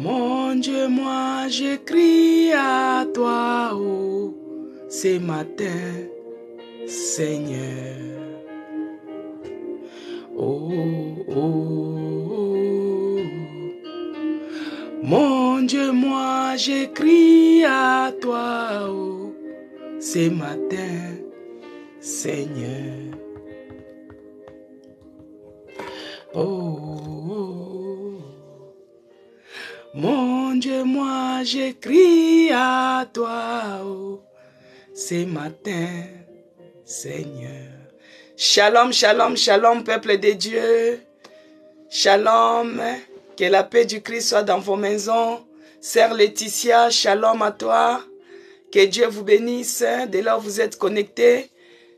Mon Dieu, moi j'écris à toi, oh, ce matin, Seigneur. Oh, oh, oh. Mon Dieu, moi j'écris à toi, oh, ce matin, Seigneur. Oh, oh. Mon Dieu, moi j'écris à toi, oh, ce matin, Seigneur. Shalom, shalom, shalom, peuple de Dieu. Shalom, que la paix du Christ soit dans vos maisons. Sœur Laetitia, shalom à toi. Que Dieu vous bénisse dès là où vous êtes connectés.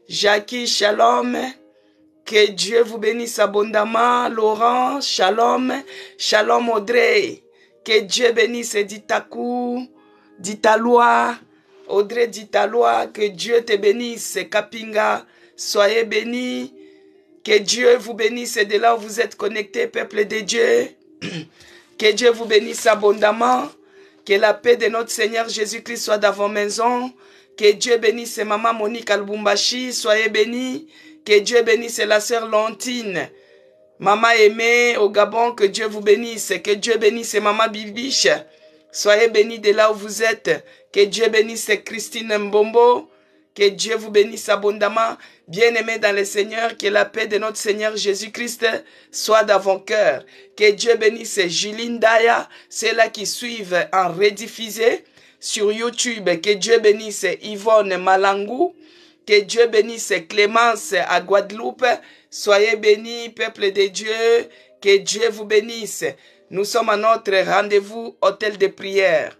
Jackie, shalom. Que Dieu vous bénisse abondamment. Laurent, shalom. Shalom Audrey. Que Dieu bénisse Ditakou, Ditalois, Audrey Ditalois. Que Dieu te bénisse. Kapinga, soyez bénis. Que Dieu vous bénisse de là où vous êtes connectés, peuple de Dieu. Que Dieu vous bénisse abondamment. Que la paix de notre Seigneur Jésus-Christ soit dans vos maisons. Que Dieu bénisse Maman Monique Albumbashi, soyez bénis. Que Dieu bénisse la sœur Lantine. Maman aimée au Gabon, que Dieu vous bénisse. Que Dieu bénisse Maman Bibiche. Soyez bénis de là où vous êtes. Que Dieu bénisse Christine Mbombo. Que Dieu vous bénisse abondamment. Bien-aimés dans le Seigneur, que la paix de notre Seigneur Jésus-Christ soit dans vos cœurs. Que Dieu bénisse Juline Daya, ceux-là qui suivent en rediffusé sur YouTube. Que Dieu bénisse Yvonne Malangou. Que Dieu bénisse Clémence à Guadeloupe. Soyez bénis, peuple de Dieu. Que Dieu vous bénisse. Nous sommes à notre rendez-vous hôtel de prière.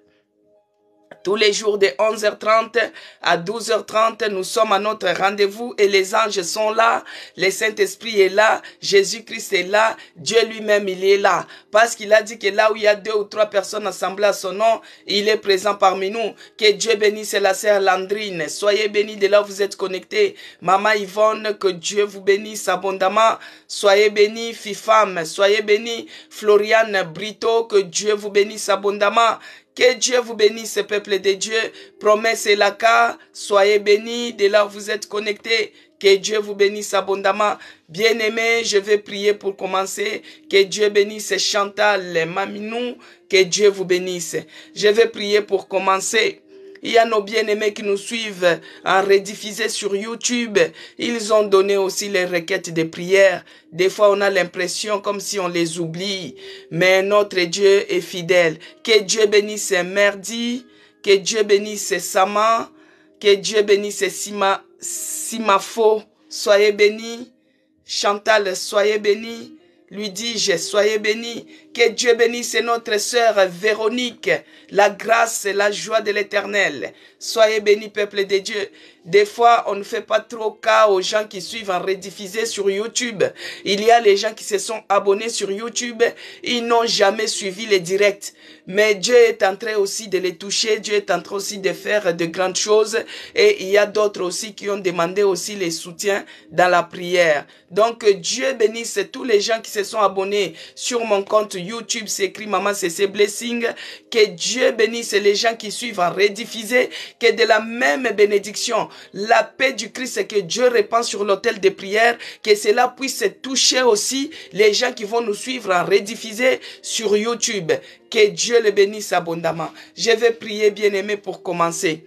Tous les jours de 11h30 à 12h30, nous sommes à notre rendez-vous et les anges sont là, le Saint-Esprit est là, Jésus-Christ est là, Dieu lui-même il est là. Parce qu'il a dit que là où il y a 2 ou 3 personnes assemblées à son nom, il est présent parmi nous. Que Dieu bénisse la sœur Landrine. Soyez bénis de là où vous êtes connectés. Maman Yvonne, que Dieu vous bénisse abondamment. Soyez bénis, Fifam. Soyez bénis, Floriane Brito, que Dieu vous bénisse abondamment. Que Dieu vous bénisse, peuple de Dieu. Promesse est la cas. Soyez bénis de là où vous êtes connectés. Que Dieu vous bénisse abondamment. Bien-aimés, je vais prier pour commencer. Que Dieu bénisse Chantal, Maminou. Que Dieu vous bénisse. Je vais prier pour commencer. Il y a nos bien-aimés qui nous suivent en rediffusé sur YouTube. Ils ont donné aussi les requêtes de prière. Des fois, on a l'impression comme si on les oublie. Mais notre Dieu est fidèle. Que Dieu bénisse Merdi. Que Dieu bénisse Sama. Que Dieu bénisse Simafo. Soyez bénis. Chantal, soyez bénis. Lui dis-je, soyez bénis. Que Dieu bénisse notre sœur Véronique. La grâce et la joie de l'Éternel. Soyez bénis, peuple de Dieu. Des fois, on ne fait pas trop cas aux gens qui suivent en rediffusé sur YouTube. Il y a les gens qui se sont abonnés sur YouTube. Ils n'ont jamais suivi les directs. Mais Dieu est en train aussi de les toucher. Dieu est en train aussi de faire de grandes choses. Et il y a d'autres aussi qui ont demandé aussi les soutiens dans la prière. Donc, Dieu bénisse tous les gens qui se sont abonnés sur mon compte YouTube. C'est écrit Maman CC Blessing. Que Dieu bénisse les gens qui suivent en rediffusé. Que de la même bénédiction, la paix du Christ que Dieu répand sur l'autel de prière, que cela puisse toucher aussi les gens qui vont nous suivre en rediffusé sur YouTube. Que Dieu les bénisse abondamment. Je vais prier, bien-aimé, pour commencer.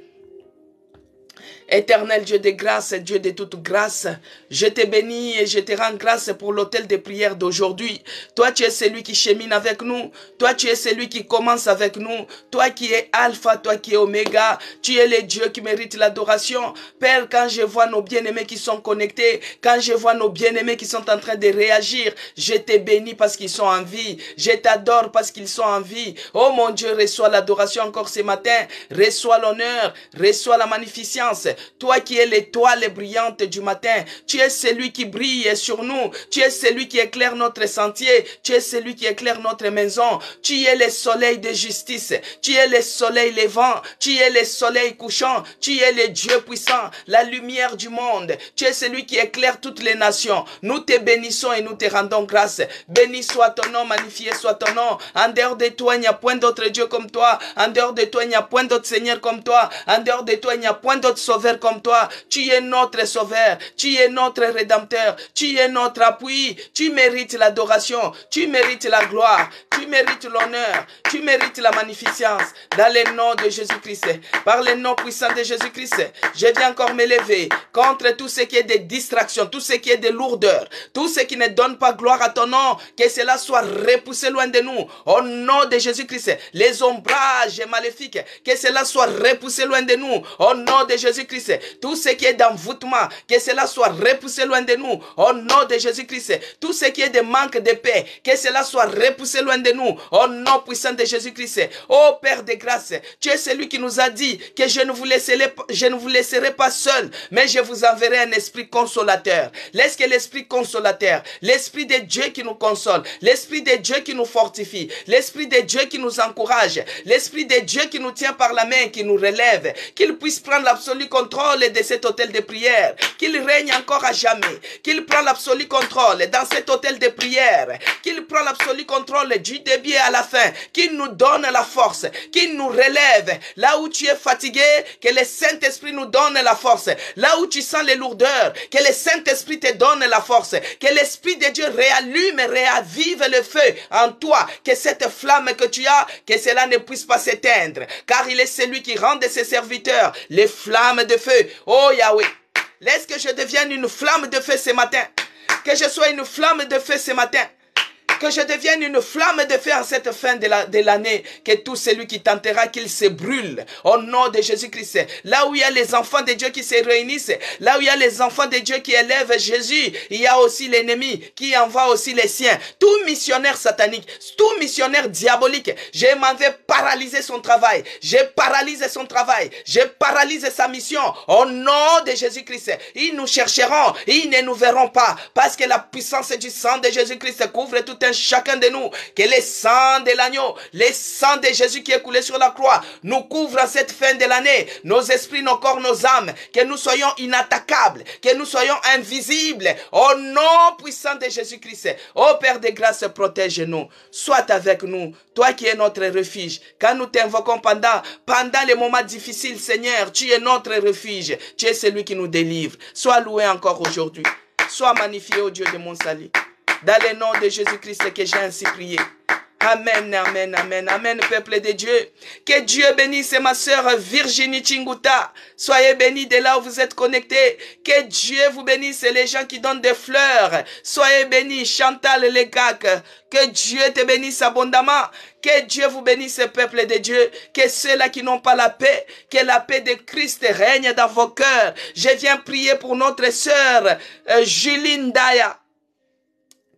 Éternel Dieu de grâce, Dieu de toute grâce, je te bénis et je te rends grâce pour l'autel de prière d'aujourd'hui. Toi, tu es celui qui chemine avec nous. Toi, tu es celui qui commence avec nous. Toi qui es Alpha, toi qui es Oméga. Tu es le Dieu qui mérite l'adoration. Père, quand je vois nos bien-aimés qui sont connectés, quand je vois nos bien-aimés qui sont en train de réagir, je te bénis parce qu'ils sont en vie. Je t'adore parce qu'ils sont en vie. Oh mon Dieu, reçois l'adoration encore ce matin. Reçois l'honneur, reçois la magnificence. toi qui es l'étoile brillante du matin, tu es celui qui brille sur nous, tu es celui qui éclaire notre sentier, tu es celui qui éclaire notre maison, tu es le soleil de justice, tu es le soleil levant, tu es le soleil couchant, tu es le Dieu puissant, la lumière du monde, tu es celui qui éclaire toutes les nations. Nous te bénissons et nous te rendons grâce. Béni soit ton nom, magnifié soit ton nom. En dehors de toi, il n'y a point d'autre Dieu comme toi. En dehors de toi, il n'y a point d'autre Seigneur comme toi. En dehors de toi, il n'y a point d'autre sauveur comme toi. Tu es notre sauveur, tu es notre rédempteur, tu es notre appui. Tu mérites l'adoration, tu mérites la gloire, tu mérites l'honneur, tu mérites la magnificence. Dans le nom de Jésus-Christ, par le nom puissant de Jésus-Christ, je viens encore m'élever contre tout ce qui est des distractions, tout ce qui est de lourdeur, tout ce qui ne donne pas gloire à ton nom, que cela soit repoussé loin de nous. Au nom de Jésus-Christ, les ombrages maléfiques, que cela soit repoussé loin de nous. Au nom de Jésus-Christ, tout ce qui est d'envoûtement, que cela soit repoussé loin de nous. Au nom de Jésus-Christ, tout ce qui est de manque de paix, que cela soit repoussé loin de nous. Au nom puissant de Jésus-Christ. Ô Père de grâce, tu es celui qui nous a dit que je ne vous laisserai pas seul, mais je vous enverrai un esprit consolateur. Laisse que l'esprit consolateur, l'esprit de Dieu qui nous console, l'esprit de Dieu qui nous fortifie, l'esprit de Dieu qui nous encourage, l'esprit de Dieu qui nous tient par la main, qui nous relève, qu'il puisse prendre l'absolu contrôle de cet hôtel de prière, qu'il règne encore à jamais, qu'il prenne l'absolu contrôle dans cet hôtel de prière, qu'il prenne l'absolu contrôle du début à la fin, qu'il nous donne la force, qu'il nous relève là où tu es fatigué, que le Saint-Esprit nous donne la force, là où tu sens les lourdeurs, que le Saint-Esprit te donne la force, que l'Esprit de Dieu réallume et réavive le feu en toi, que cette flamme que tu as, que cela ne puisse pas s'éteindre, car il est celui qui rend de ses serviteurs les flammes de feu. Oh Yahweh, laisse que je devienne une flamme de feu ce matin, que je sois une flamme de feu ce matin, que je devienne une flamme de feu en cette fin de l'année, que tout celui qui tentera qu'il se brûle au nom de Jésus-Christ. Là où il y a les enfants de Dieu qui se réunissent, là où il y a les enfants de Dieu qui élèvent Jésus, il y a aussi l'ennemi qui envoie aussi les siens. Tout missionnaire satanique, tout missionnaire diabolique, je m'en vais paralyser son travail, je paralyse son travail, je paralyse sa mission au nom de Jésus-Christ. Ils nous chercheront, ils ne nous verront pas, parce que la puissance du sang de Jésus-Christ couvre tout un chacun de nous, que le sang de l'agneau, le sang de Jésus qui est coulé sur la croix, nous couvre à cette fin de l'année, nos esprits, nos corps, nos âmes, que nous soyons inattaquables, que nous soyons invisibles, au nom puissant de Jésus-Christ. Ô Père de grâce, protège-nous, sois avec nous, toi qui es notre refuge, quand nous t'invoquons pendant les moments difficiles, Seigneur, tu es notre refuge, tu es celui qui nous délivre. Sois loué encore aujourd'hui, sois magnifié, ô Dieu de mon salut. Dans le nom de Jésus-Christ que j'ai ainsi prié. Amen, amen, amen, amen, peuple de Dieu. Que Dieu bénisse ma sœur Virginie Chinguta. Soyez bénis de là où vous êtes connectés. Que Dieu vous bénisse, les gens qui donnent des fleurs. Soyez bénis, Chantal Legac. Que Dieu te bénisse abondamment. Que Dieu vous bénisse, peuple de Dieu. Que ceux-là qui n'ont pas la paix, que la paix de Christ règne dans vos cœurs. Je viens prier pour notre sœur Julie Ndaya.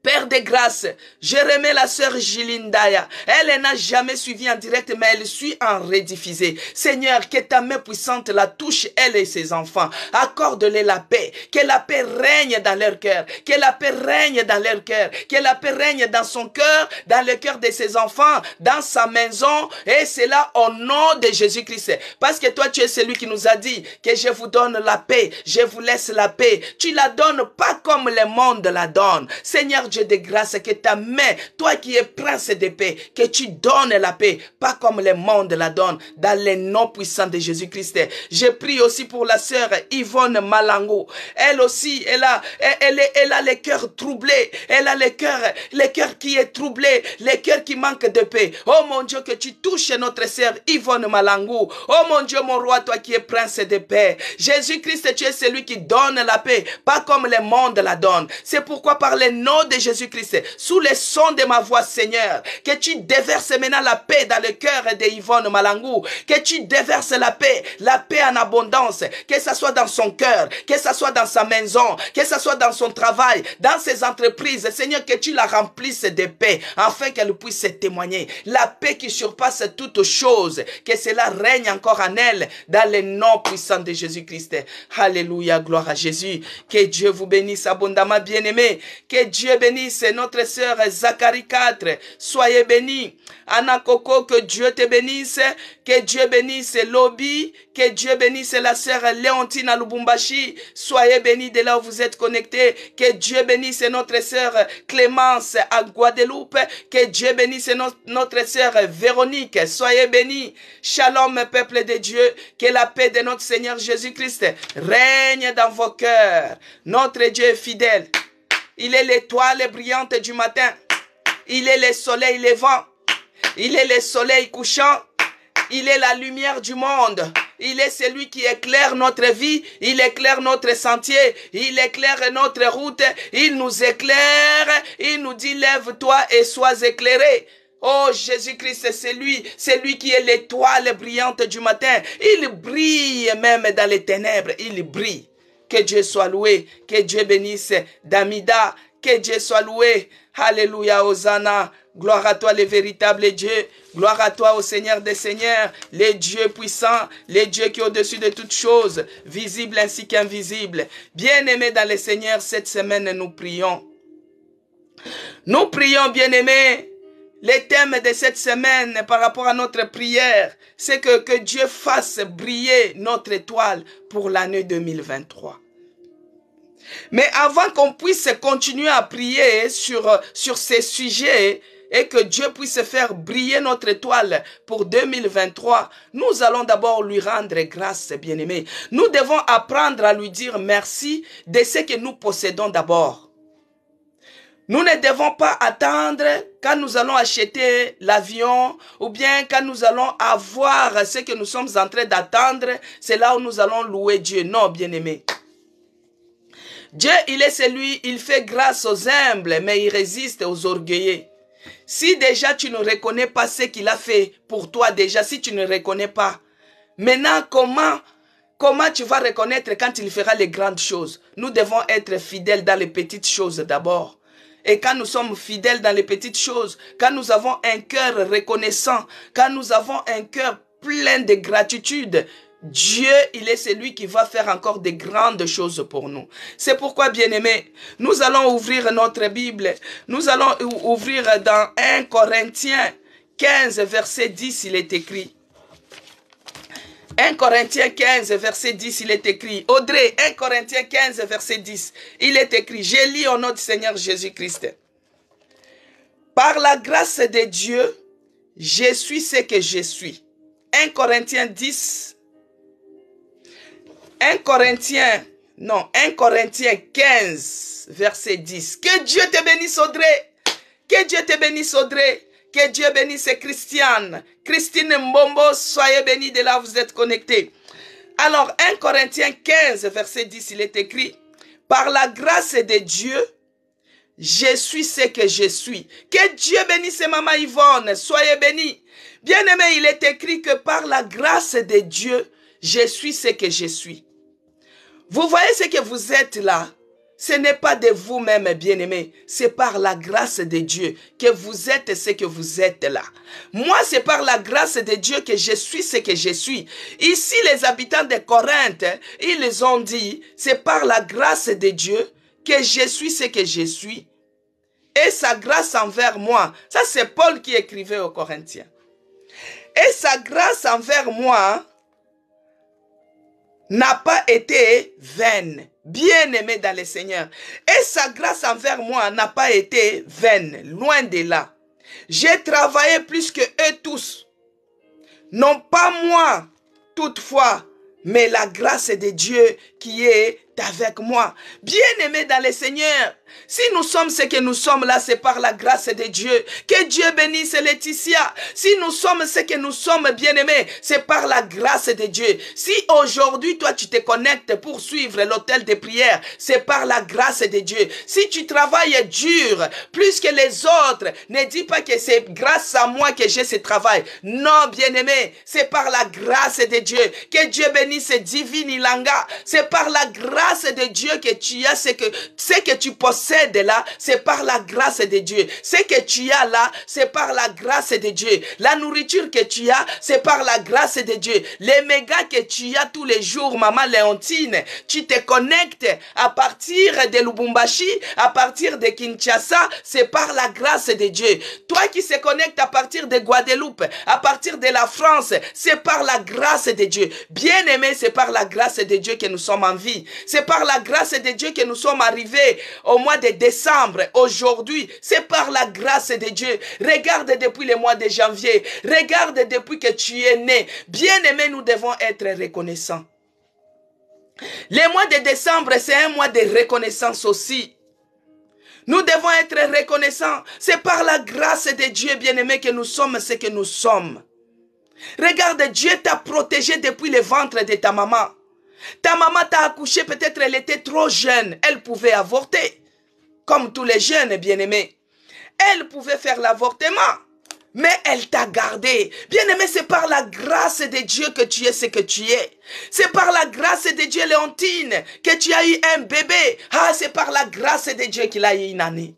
Père de grâce, je remets la sœur Gilindaya. Elle n'a jamais suivi en direct, mais elle suit en rediffusé. Seigneur, que ta main puissante la touche, elle et ses enfants. Accorde-les la paix. Que la paix règne dans leur cœur. Que la paix règne dans leur cœur. Que la paix règne dans son cœur, dans le cœur de ses enfants, dans sa maison. Et c'est là au nom de Jésus-Christ. Parce que toi, tu es celui qui nous a dit que je vous donne la paix. Je vous laisse la paix. Tu la donnes pas comme le monde la donne. Seigneur, Dieu de grâce, que ta main, toi qui es prince de paix, que tu donnes la paix, pas comme le monde la donne, dans le nom puissant de Jésus-Christ. Je prie aussi pour la sœur Yvonne Malango. Elle aussi, elle a le cœur troublé, elle a le cœur qui est troublé, le cœur qui manque de paix. Oh mon Dieu, que tu touches notre sœur Yvonne Malango. Oh mon Dieu, mon roi, toi qui es prince de paix. Jésus-Christ, tu es celui qui donne la paix, pas comme le monde la donne. C'est pourquoi par le nom de Jésus-Christ, sous les sons de ma voix, Seigneur, que tu déverses maintenant la paix dans le cœur de Yvonne Malangou, que tu déverses la paix en abondance, que ce soit dans son cœur, que ce soit dans sa maison, que ce soit dans son travail, dans ses entreprises, Seigneur, que tu la remplisses de paix, afin qu'elle puisse témoigner. La paix qui surpasse toutes choses, que cela règne encore en elle, dans le nom puissant de Jésus-Christ. Alléluia, gloire à Jésus. Que Dieu vous bénisse abondamment, bien-aimés. Que Dieu bénisse notre sœur Zacharie 4. Soyez bénis. Anna Coco, que Dieu te bénisse. Que Dieu bénisse Lobby. Que Dieu bénisse la sœur Léontine à Lubumbashi. Soyez bénis de là où vous êtes connectés. Que Dieu bénisse notre sœur Clémence à Guadeloupe. Que Dieu bénisse notre sœur Véronique. Soyez bénis. Shalom, peuple de Dieu. Que la paix de notre Seigneur Jésus-Christ règne dans vos cœurs. Notre Dieu est fidèle. Il est l'étoile brillante du matin. Il est le soleil levant. Il est le soleil couchant. Il est la lumière du monde. Il est celui qui éclaire notre vie. Il éclaire notre sentier. Il éclaire notre route. Il nous éclaire. Il nous dit, lève-toi et sois éclairé. Oh, Jésus-Christ, c'est lui qui est l'étoile brillante du matin. Il brille même dans les ténèbres. Il brille. Que Dieu soit loué. Que Dieu bénisse Damida. Que Dieu soit loué. Alléluia, Hosanna. Gloire à toi, le véritable Dieu. Gloire à toi, au Seigneur des Seigneurs, les dieux puissants, les dieux qui est au-dessus de toutes choses, visibles ainsi qu'invisibles. Bien-aimés dans le Seigneur, cette semaine, nous prions. Nous prions, bien-aimés. Le thème de cette semaine par rapport à notre prière, c'est que Dieu fasse briller notre étoile pour l'année 2023. Mais avant qu'on puisse continuer à prier sur ces sujets et que Dieu puisse faire briller notre étoile pour 2023, nous allons d'abord lui rendre grâce, bien-aimés. Nous devons apprendre à lui dire merci de ce que nous possédons d'abord. Nous ne devons pas attendre quand nous allons acheter l'avion ou bien quand nous allons avoir ce que nous sommes en train d'attendre, c'est là où nous allons louer Dieu. Non, bien-aimés. Dieu, il est celui, il fait grâce aux humbles, mais il résiste aux orgueilleux. Si déjà tu ne reconnais pas ce qu'il a fait pour toi déjà, si tu ne reconnais pas, maintenant comment tu vas reconnaître quand il fera les grandes choses? Nous devons être fidèles dans les petites choses d'abord. Et quand nous sommes fidèles dans les petites choses, quand nous avons un cœur reconnaissant, quand nous avons un cœur plein de gratitude, Dieu, il est celui qui va faire encore de grandes choses pour nous. C'est pourquoi, bien-aimés, nous allons ouvrir notre Bible. Nous allons ouvrir dans 1 Corinthiens 15, verset 10, il est écrit. 1 Corinthiens 15, verset 10, il est écrit. Audrey, 1 Corinthiens 15, verset 10, il est écrit. Je lis au nom du Seigneur Jésus-Christ. Par la grâce de Dieu, je suis ce que je suis. 1 Corinthiens 15, verset 10. Que Dieu te bénisse, Audrey. Que Dieu te bénisse, Audrey. Que Dieu bénisse Christiane. Christine Mbombo, soyez bénis de là où vous êtes connectés. Alors, 1 Corinthiens 15, verset 10, il est écrit. Par la grâce de Dieu, je suis ce que je suis. Que Dieu bénisse Maman Yvonne, soyez bénis. Bien-aimé, il est écrit que par la grâce de Dieu, je suis ce que je suis. Vous voyez ce que vous êtes là. Ce n'est pas de vous-même, bien-aimés. C'est par la grâce de Dieu que vous êtes ce que vous êtes là. Moi, c'est par la grâce de Dieu que je suis ce que je suis. Ici, les habitants de Corinthe, ils ont dit, c'est par la grâce de Dieu que je suis ce que je suis. Et sa grâce envers moi. Ça, c'est Paul qui écrivait aux Corinthiens. Et sa grâce envers moi n'a pas été vaine. Bien-aimé dans le Seigneur. Et sa grâce envers moi n'a pas été vaine. Loin de là. J'ai travaillé plus que eux tous. Non pas moi, toutefois, mais la grâce de Dieu qui est avec moi. Bien-aimé dans le Seigneur, Si nous sommes ce que nous sommes là, c'est par la grâce de Dieu. Que Dieu bénisse Laetitia. Si nous sommes ce que nous sommes, bien-aimés, c'est par la grâce de Dieu. Si aujourd'hui, toi, tu te connectes pour suivre l'autel de prière, c'est par la grâce de Dieu. Si tu travailles dur, plus que les autres, ne dis pas que c'est grâce à moi que j'ai ce travail. Non, bien-aimé, c'est par la grâce de Dieu. Que Dieu bénisse Divine Ilanga. C'est par la grâce de Dieu que tu as ce que tu possèdes là, c'est par la grâce de Dieu. Ce que tu as là, c'est par la grâce de Dieu. La nourriture que tu as, c'est par la grâce de Dieu. Les mégas que tu as tous les jours, maman Léontine, tu te connectes à partir de Lubumbashi, à partir de Kinshasa, c'est par la grâce de Dieu. Toi qui se connectes à partir de Guadeloupe, à partir de la France, c'est par la grâce de Dieu. Bien aimé, c'est par la grâce de Dieu que nous sommes en vie. C'est par la grâce de Dieu que nous sommes arrivés au mois de décembre. Aujourd'hui, c'est par la grâce de Dieu. Regarde depuis le mois de janvier. Regarde depuis que tu es né. Bien aimé, nous devons être reconnaissants. Le mois de décembre, c'est un mois de reconnaissance aussi. Nous devons être reconnaissants. C'est par la grâce de Dieu, bien-aimé, que nous sommes ce que nous sommes. Regarde, Dieu t'a protégé depuis le ventre de ta maman. Ta maman t'a accouché, peut-être elle était trop jeune. Elle pouvait avorter. Comme tous les jeunes, bien-aimés. Elle pouvait faire l'avortement. Mais elle t'a gardé. Bien-aimé, c'est par la grâce de Dieu que tu es ce que tu es. C'est par la grâce de Dieu, Léontine, que tu as eu un bébé. Ah, c'est par la grâce de Dieu qu'il a eu une année.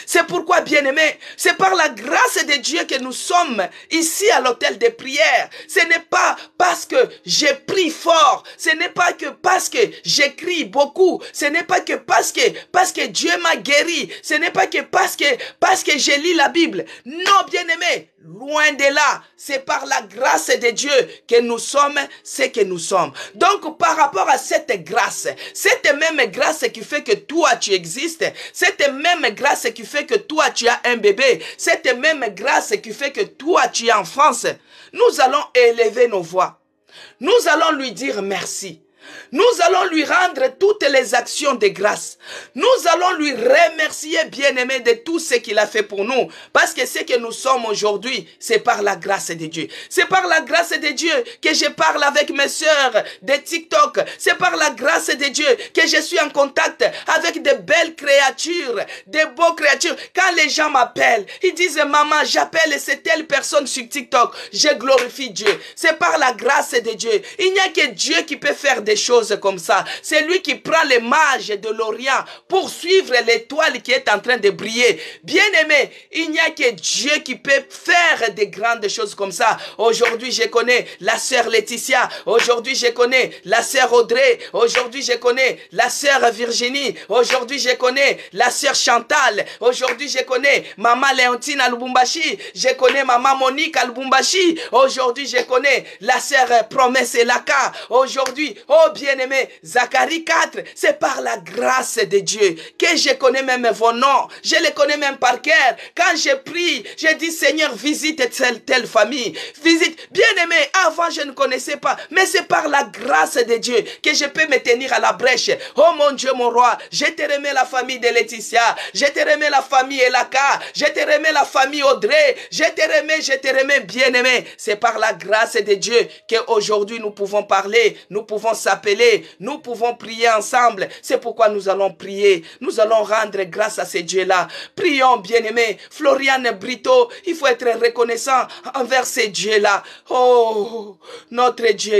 C'est pourquoi, bien-aimés, c'est par la grâce de Dieu que nous sommes ici à l'hôtel de prière. Ce n'est pas parce que j'ai pris fort, ce n'est pas que parce que j'écris beaucoup, ce n'est pas que parce que Dieu m'a guéri, ce n'est pas que parce que j'ai lu la Bible. Non, bien-aimés, loin de là, c'est par la grâce de Dieu que nous sommes ce que nous sommes. Donc, par rapport à cette même grâce qui fait que toi tu existes, cette même grâce qui fait que toi tu as un bébé, cette même grâce qui fait que toi tu es en France, nous allons élever nos voix. Nous allons lui dire merci. Nous allons lui rendre toutes les actions de grâce. Nous allons lui remercier, bien-aimé, de tout ce qu'il a fait pour nous. Parce que ce que nous sommes aujourd'hui, c'est par la grâce de Dieu. C'est par la grâce de Dieu que je parle avec mes sœurs de TikTok. C'est par la grâce de Dieu que je suis en contact avec de belles créatures, de beaux créatures. Quand les gens m'appellent, ils disent, maman, j'appelle cette telle personne sur TikTok. Je glorifie Dieu. C'est par la grâce de Dieu. Il n'y a que Dieu qui peut faire des choses comme ça. C'est lui qui prend les mages de l'Orient pour suivre l'étoile qui est en train de briller. Bien-aimé, il n'y a que Dieu qui peut faire des grandes choses comme ça. Aujourd'hui, je connais la sœur Laetitia. Aujourd'hui, je connais la sœur Audrey. Aujourd'hui, je connais la sœur Virginie. Aujourd'hui, je connais la sœur Chantal. Aujourd'hui, je connais maman Léontine à Lubumbashi. Je connais maman Monique à Lubumbashi. Aujourd'hui, je connais la sœur Promesse Elaka. Aujourd'hui, oh bien-aimé, Zacharie 4, c'est par la grâce de Dieu que je connais même vos noms. Je les connais même par cœur. Quand je prie, je dis Seigneur, visite telle famille. Visite. Bien-aimé, avant je ne connaissais pas, mais c'est par la grâce de Dieu que je peux me tenir à la brèche. Oh mon Dieu, mon roi, je te remets la famille de Laetitia, je te remets la famille Elaka, je te remets la famille Audrey, je te remets, bien-aimé. C'est par la grâce de Dieu qu'aujourd'hui nous pouvons parler, nous pouvons s'appeler, nous pouvons prier ensemble. C'est pourquoi nous allons prier. Nous allons rendre grâce à ces dieux-là. Prions, bien-aimés. Floriane Brito, il faut être reconnaissant envers ces dieux-là. Oh, notre Dieu,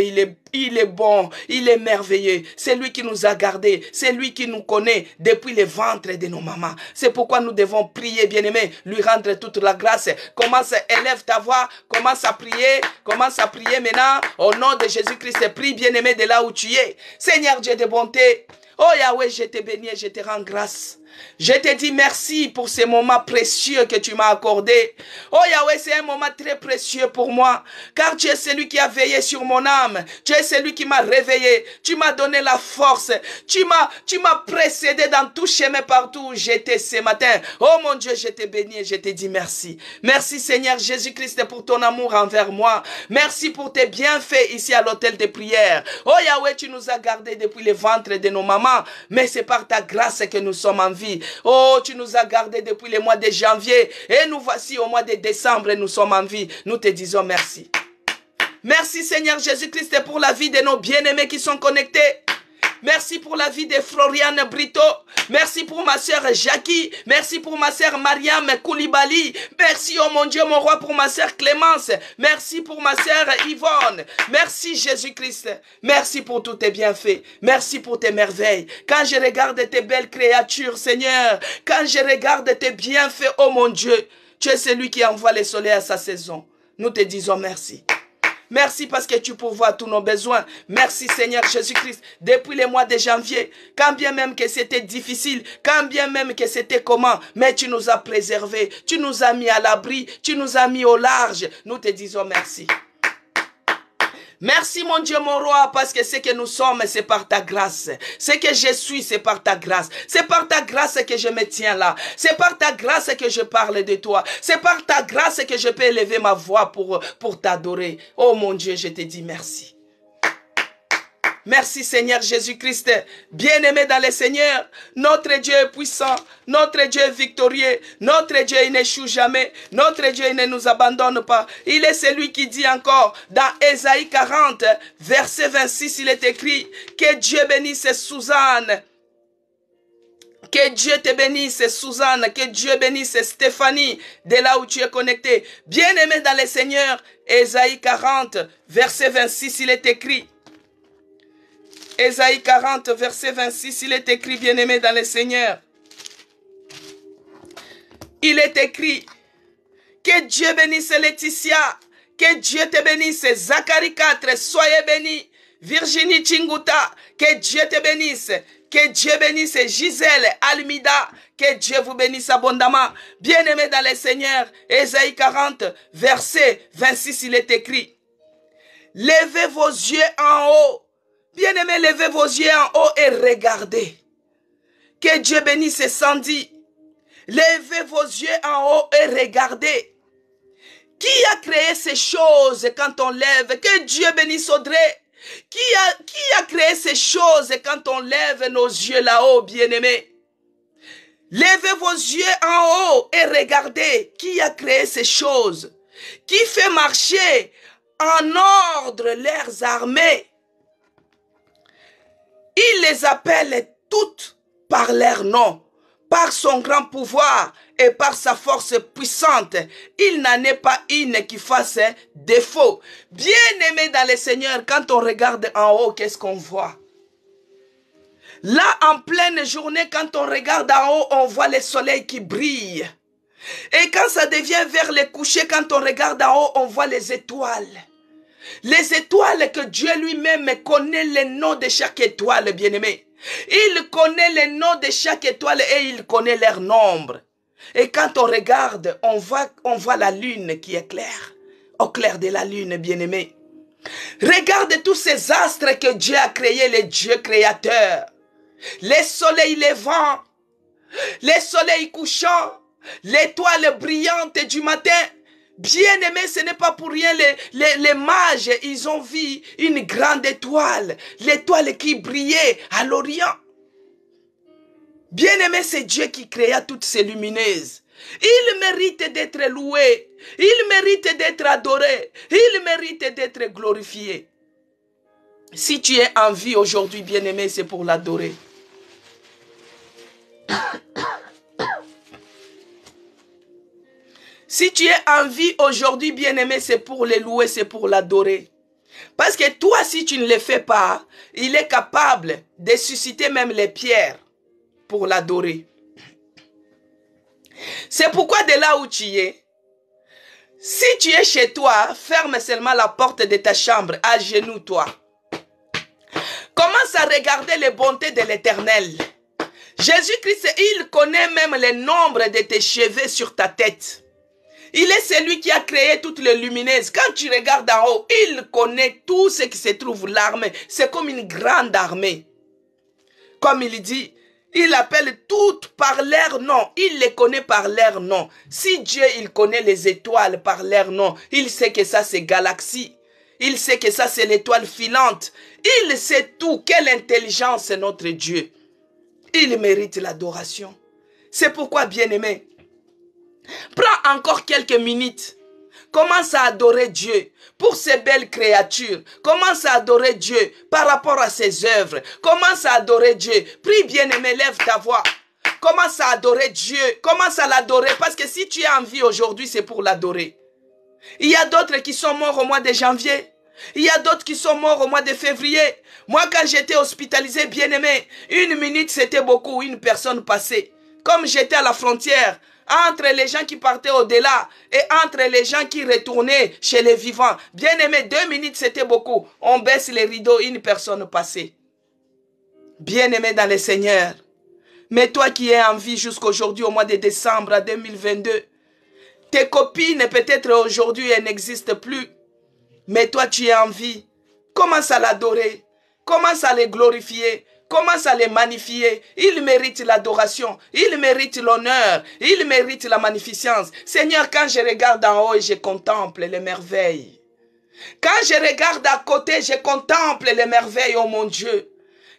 il est bon, il est merveilleux. C'est lui qui nous a gardés. C'est lui qui nous connaît depuis le ventre de nos mamans. C'est pourquoi nous devons prier, bien-aimés, lui rendre toute la grâce. Commence, élève ta voix, commence à prier maintenant. Au nom de Jésus-Christ, prie, bien-aimé, de là où tu es. Seigneur Dieu de bonté, oh Yahweh, je te bénis et je te rends grâce. Je te dis merci pour ces moments précieux que tu m'as accordés. Oh Yahweh, c'est un moment très précieux pour moi. Car tu es celui qui a veillé sur mon âme. Tu es celui qui m'a réveillé. Tu m'as donné la force. Tu m'as précédé dans tout chemin partout où j'étais ce matin. Oh mon Dieu, je te bénis et je te dis merci. Merci Seigneur Jésus-Christ pour ton amour envers moi. Merci pour tes bienfaits ici à l'hôtel de prière. Oh Yahweh, tu nous as gardés depuis le ventre de nos mamans. Mais c'est par ta grâce que nous sommes en vie. vie. Oh, tu nous as gardés depuis le mois de janvier. Et nous voici au mois de décembre et nous sommes en vie. Nous te disons merci. Merci Seigneur Jésus-Christ pour la vie de nos bien-aimés qui sont connectés. Merci pour la vie de Floriane Brito. Merci pour ma sœur Jackie. Merci pour ma sœur Mariam Koulibaly. Merci, oh mon Dieu, mon roi, pour ma sœur Clémence. Merci pour ma sœur Yvonne. Merci Jésus-Christ. Merci pour tous tes bienfaits. Merci pour tes merveilles. Quand je regarde tes belles créatures, Seigneur, quand je regarde tes bienfaits, oh mon Dieu, tu es celui qui envoie le soleil à sa saison. Nous te disons merci. Merci parce que tu pourvois tous nos besoins. Merci Seigneur Jésus-Christ. Depuis le mois de janvier, quand bien même que c'était difficile, quand bien même que c'était comment, mais tu nous as préservés, tu nous as mis à l'abri, tu nous as mis au large. Nous te disons merci. Merci mon Dieu, mon roi, parce que ce que nous sommes, c'est par ta grâce. Ce que je suis, c'est par ta grâce. C'est par ta grâce que je me tiens là. C'est par ta grâce que je parle de toi. C'est par ta grâce que je peux élever ma voix pour t'adorer. Oh mon Dieu, je te dis merci. Merci Seigneur Jésus-Christ, bien-aimé dans le Seigneur. Notre Dieu est puissant, notre Dieu est victorieux, notre Dieu il n'échoue jamais, notre Dieu il ne nous abandonne pas. Il est celui qui dit encore dans Ésaïe 40, verset 26, il est écrit que Dieu bénisse Suzanne. Que Dieu te bénisse, Suzanne. Que Dieu bénisse Stéphanie, de là où tu es connecté. Bien-aimé dans le Seigneur, Ésaïe 40, verset 26, il est écrit. Ésaïe 40, verset 26, il est écrit, bien-aimé dans le Seigneur. Il est écrit, que Dieu bénisse Laetitia, que Dieu te bénisse, Zacharie 4, soyez bénis, Virginie Chinguta, que Dieu te bénisse, que Dieu bénisse Gisèle Almida, que Dieu vous bénisse abondamment. Bien-aimé dans le Seigneur, Ésaïe 40, verset 26, il est écrit, levez vos yeux en haut. Bien-aimés, levez vos yeux en haut et regardez. Que Dieu bénisse Sandy. Levez vos yeux en haut et regardez. Qui a créé ces choses quand on lève? Que Dieu bénisse Audrey. Qui a créé ces choses quand on lève nos yeux là-haut, bien-aimés? Levez vos yeux en haut et regardez. Qui a créé ces choses? Qui fait marcher en ordre leurs armées? Il les appelle toutes par leur nom, par son grand pouvoir et par sa force puissante. Il n'en est pas une qui fasse défaut. Bien-aimé dans le Seigneur, quand on regarde en haut, qu'est-ce qu'on voit? Là, en pleine journée, quand on regarde en haut, on voit le soleil qui brille. Et quand ça devient vers le coucher, quand on regarde en haut, on voit les étoiles. Les étoiles que Dieu lui-même connaît les noms de chaque étoile, bien-aimé. Il connaît les noms de chaque étoile et il connaît leur nombre. Et quand on regarde, on voit la lune qui est claire. Au clair de la lune, bien-aimé. Regarde tous ces astres que Dieu a créés, les dieux créateurs. Les soleils levants, les soleils couchants, l'étoile brillante du matin. Bien-aimés, ce n'est pas pour rien, les mages, ils ont vu une grande étoile, l'étoile qui brillait à l'Orient. Bien-aimé, c'est Dieu qui créa toutes ces lumineuses. Il mérite d'être loué, il mérite d'être adoré, il mérite d'être glorifié. Si tu es en vie aujourd'hui, bien-aimé, c'est pour l'adorer. Si tu es en vie aujourd'hui, bien-aimé, c'est pour le louer, c'est pour l'adorer. Parce que toi, si tu ne le fais pas, il est capable de susciter même les pierres pour l'adorer. C'est pourquoi de là où tu es, si tu es chez toi, ferme seulement la porte de ta chambre, agenouille-toi. Commence à regarder les bontés de l'Éternel. Jésus-Christ, il connaît même le nombre de tes cheveux sur ta tête. Il est celui qui a créé toutes les lumineuses. Quand tu regardes en haut, il connaît tout ce qui se trouve, l'armée. C'est comme une grande armée. Comme il dit, il appelle toutes par leur nom. Il les connaît par leur nom. Si Dieu, il connaît les étoiles par leur nom, il sait que ça c'est galaxie. Il sait que ça c'est l'étoile filante. Il sait tout. Quelle intelligence est notre Dieu. Il mérite l'adoration. C'est pourquoi, bien-aimé, prends encore quelques minutes. Commence à adorer Dieu pour ces belles créatures. Commence à adorer Dieu par rapport à ses œuvres. Commence à adorer Dieu. Prie, bien-aimé, lève ta voix. Commence à adorer Dieu. Commence à l'adorer parce que si tu es en vie aujourd'hui, c'est pour l'adorer. Il y a d'autres qui sont morts au mois de janvier. Il y a d'autres qui sont morts au mois de février. Moi, quand j'étais hospitalisé, bien-aimé, 1 minute, c'était beaucoup, une personne passée. Comme j'étais à la frontière, entre les gens qui partaient au-delà et entre les gens qui retournaient chez les vivants. Bien-aimé, 2 minutes, c'était beaucoup. On baisse les rideaux, une personne passée. Bien-aimé dans le Seigneur, mais toi qui es en vie jusqu'aujourd'hui, au mois de décembre 2022, tes copines, peut-être aujourd'hui, elles n'existent plus. Mais toi, tu es en vie. Commence à l'adorer. Commence à les glorifier. Commence à les magnifier. Il mérite l'adoration. Il mérite l'honneur. Il mérite la magnificence. Seigneur, quand je regarde en haut et je contemple les merveilles. Quand je regarde à côté, je contemple les merveilles, oh mon Dieu.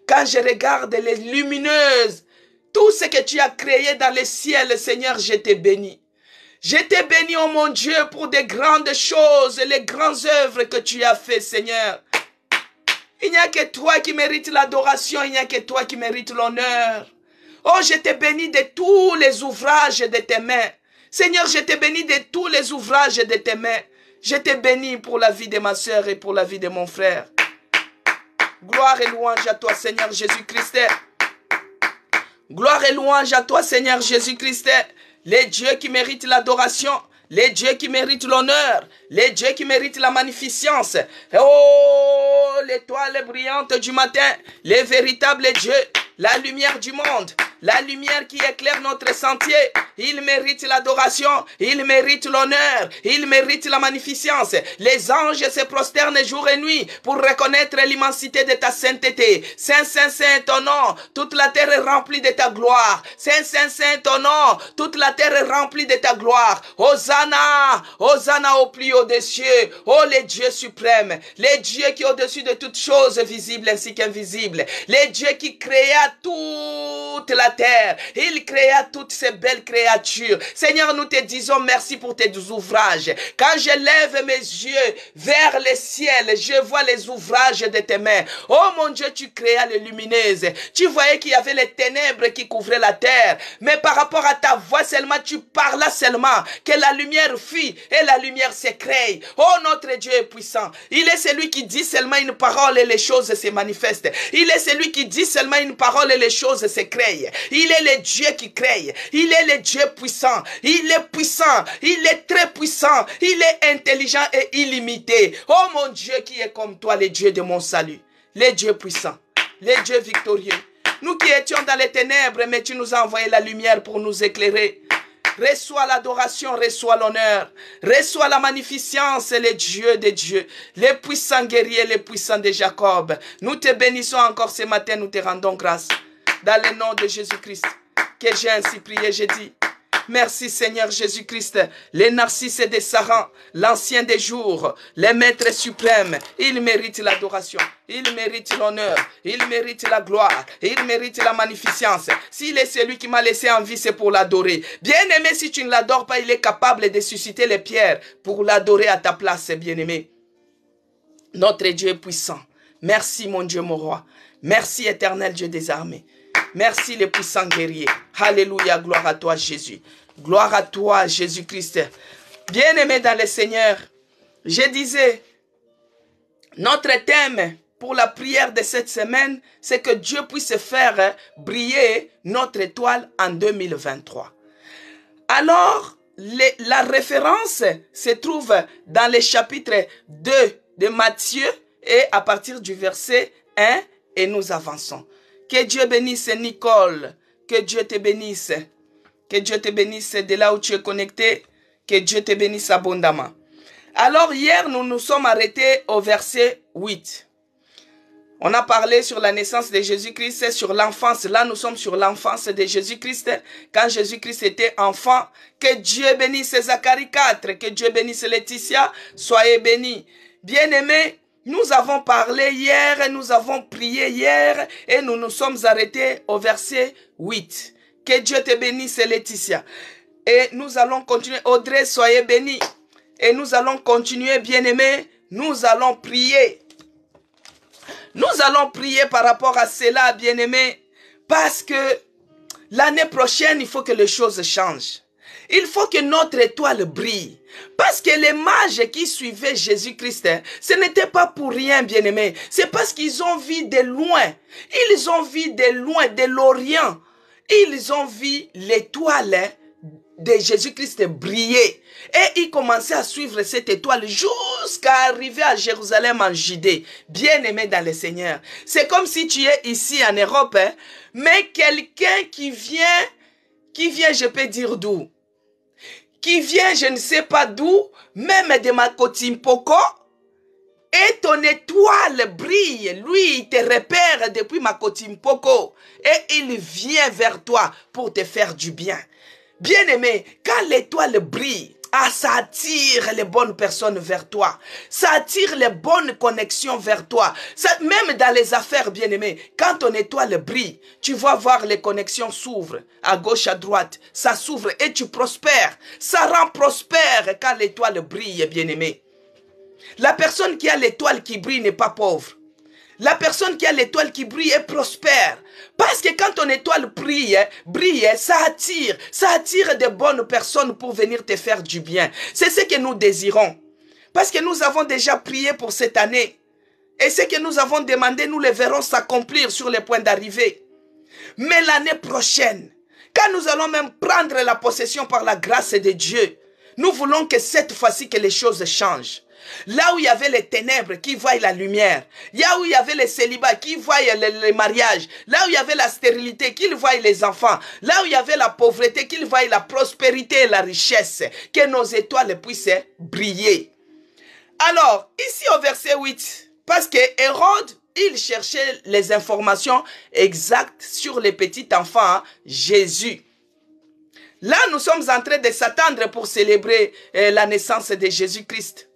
Quand je regarde les lumineuses, tout ce que tu as créé dans le ciel, Seigneur, je te bénis. Je te bénis, oh mon Dieu, pour des grandes choses, les grandes œuvres que tu as fait, Seigneur. Il n'y a que toi qui mérites l'adoration, il n'y a que toi qui mérites l'honneur. Oh, je te bénis de tous les ouvrages de tes mains. Seigneur, je te bénis de tous les ouvrages de tes mains. Je te bénis pour la vie de ma soeur et pour la vie de mon frère. Gloire et louange à toi, Seigneur Jésus-Christ. Gloire et louange à toi, Seigneur Jésus-Christ. Les dieux qui méritent l'adoration, les dieux qui méritent l'honneur, les dieux qui méritent la magnificence. Oh, l'étoile brillante du matin, les véritables dieux, la lumière du monde, la lumière qui éclaire notre sentier. Il mérite l'adoration, il mérite l'honneur, il mérite la magnificence. Les anges se prosternent jour et nuit pour reconnaître l'immensité de ta sainteté. Saint, Saint, Saint ton nom, toute la terre est remplie de ta gloire. Saint, Saint, Saint ton nom, toute la terre est remplie de ta gloire. Hosanna, Hosanna au plus haut des cieux. Oh les dieux suprêmes, les dieux qui au-dessus de toutes choses visibles ainsi qu'invisibles, les dieux qui créa toute la terre, il créa toutes ces belles créatures. Seigneur, nous te disons merci pour tes ouvrages. Quand je lève mes yeux vers le ciel, je vois les ouvrages de tes mains. Oh mon Dieu, tu créas les lumineuses. Tu voyais qu'il y avait les ténèbres qui couvraient la terre. Mais par rapport à ta voix seulement, tu parlas seulement, que la lumière fuit et la lumière se crée. Oh, notre Dieu est puissant. Il est celui qui dit seulement une parole et les choses se manifestent. Il est celui qui dit seulement une parole et les choses se créent. Il est le Dieu qui crée. Il est le Dieu puissant. Il est puissant. Il est très puissant. Il est intelligent et illimité. Oh mon Dieu qui est comme toi, le Dieu de mon salut. Le Dieu puissant. Le Dieu victorieux. Nous qui étions dans les ténèbres, mais tu nous as envoyé la lumière pour nous éclairer. Reçois l'adoration, reçois l'honneur, reçois la magnificence, les dieux des dieux, les puissants guerriers, les puissants de Jacob. Nous te bénissons encore ce matin, nous te rendons grâce. Dans le nom de Jésus-Christ, que j'ai ainsi prié, j'ai dit. Merci Seigneur Jésus-Christ, les narcisses des Sarans, l'ancien des jours, les maîtres suprêmes, ils méritent l'adoration, ils méritent l'honneur, ils méritent la gloire, ils méritent la magnificence. S'il est celui qui m'a laissé en vie, c'est pour l'adorer. Bien-aimé, si tu ne l'adores pas, il est capable de susciter les pierres pour l'adorer à ta place, bien-aimé. Notre Dieu est puissant. Merci mon Dieu, mon roi. Merci éternel Dieu des armées. Merci les puissants guerriers. Alléluia, gloire à toi Jésus. Gloire à toi Jésus-Christ. Bien-aimé dans le Seigneur, je disais, notre thème pour la prière de cette semaine, c'est que Dieu puisse faire briller notre étoile en 2023. Alors, la référence se trouve dans le chapitre 2 de Matthieu et à partir du verset 1 et nous avançons. Que Dieu bénisse Nicole, que Dieu te bénisse. Que Dieu te bénisse de là où tu es connecté. Que Dieu te bénisse abondamment. Alors hier, nous nous sommes arrêtés au verset 8. On a parlé sur la naissance de Jésus-Christ, sur l'enfance. Là, nous sommes sur l'enfance de Jésus-Christ. Quand Jésus-Christ était enfant, que Dieu bénisse Zacharie 4, que Dieu bénisse Laetitia, soyez bénis. Bien-aimés, nous avons parlé hier, nous avons prié hier et nous nous sommes arrêtés au verset 8. Que Dieu te bénisse, Laetitia. Et nous allons continuer. Audrey, soyez bénis. Et nous allons continuer, bien-aimés. Nous allons prier. Nous allons prier par rapport à cela, bien-aimés. Parce que l'année prochaine, il faut que les choses changent. Il faut que notre étoile brille. Parce que les mages qui suivaient Jésus-Christ, ce n'était pas pour rien, bien-aimés. C'est parce qu'ils ont vu de loin. Ils ont vu de loin, de l'Orient. Ils ont vu l'étoile de Jésus-Christ briller. Et ils commençaient à suivre cette étoile jusqu'à arriver à Jérusalem en Judée. Bien-aimé dans le Seigneur. C'est comme si tu es ici en Europe, mais quelqu'un qui vient, je peux dire d'où? Qui vient, je ne sais pas d'où, même de Makotimpoko, et ton étoile brille. Lui, il te repère depuis Makotimpoko, et il vient vers toi pour te faire du bien. Bien-aimé, quand l'étoile brille, ça attire les bonnes personnes vers toi. Ça attire les bonnes connexions vers toi. Même dans les affaires, bien-aimé, quand ton étoile brille, tu vas voir les connexions s'ouvrent à gauche, à droite. Ça s'ouvre et tu prospères. Ça rend prospère quand l'étoile brille, bien-aimé. La personne qui a l'étoile qui brille n'est pas pauvre. La personne qui a l'étoile qui brille est prospère. Parce que quand ton étoile brille, ça attire de bonnes personnes pour venir te faire du bien. C'est ce que nous désirons. Parce que nous avons déjà prié pour cette année. Et ce que nous avons demandé, nous le verrons s'accomplir sur les points d'arrivée. Mais l'année prochaine, quand nous allons même prendre la possession par la grâce de Dieu, nous voulons que cette fois-ci que les choses changent. Là où il y avait les ténèbres qui voient la lumière, là où il y avait les célibats qui voient les mariages, là où il y avait la stérilité qui voient les enfants, là où il y avait la pauvreté qui voient la prospérité et la richesse, que nos étoiles puissent briller. Alors, ici au verset 8, parce que Hérode, il cherchait les informations exactes sur les petits enfants, Jésus. Là, nous sommes en train de s'attendre pour célébrer la naissance de Jésus-Christ.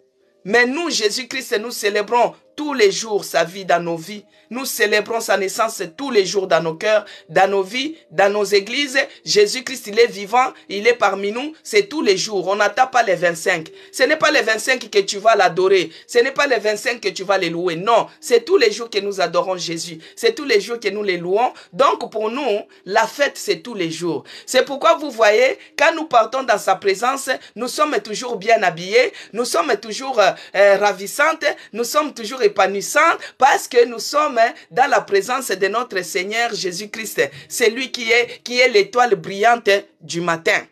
Mais nous, Jésus-Christ, nous célébrons tous les jours sa vie dans nos vies. Nous célébrons sa naissance tous les jours dans nos cœurs, dans nos vies, dans nos églises. Jésus-Christ, il est vivant, il est parmi nous, c'est tous les jours. On n'attend pas les 25. Ce n'est pas les 25 que tu vas l'adorer. Ce n'est pas les 25 que tu vas les louer. Non, c'est tous les jours que nous adorons Jésus. C'est tous les jours que nous les louons. Donc pour nous, la fête, c'est tous les jours. C'est pourquoi vous voyez, quand nous partons dans sa présence, nous sommes toujours bien habillés, nous sommes toujours ravissantes, nous sommes toujours épanouissantes parce que nous sommes dans la présence de notre Seigneur Jésus-Christ. C'est lui qui est l'étoile brillante du matin.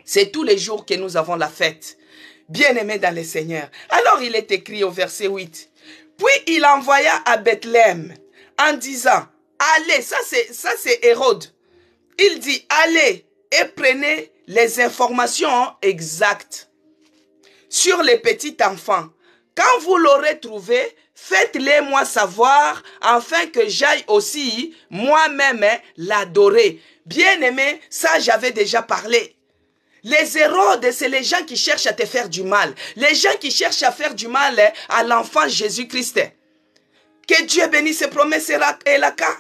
C'est tous les jours que nous avons la fête. Bien-aimés dans le Seigneur. Alors il est écrit au verset 8. Puis il envoya à Bethléem en disant, allez, ça c'est Hérode. Il dit, allez et prenez les informations exactes sur les petits enfants. Quand vous l'aurez trouvé, faites-les moi savoir, afin que j'aille aussi moi-même l'adorer. Bien-aimé, ça j'avais déjà parlé. Les Hérodes, c'est les gens qui cherchent à te faire du mal. Les gens qui cherchent à faire du mal à l'enfant Jésus-Christ. Que Dieu bénisse ses promesses et la cas.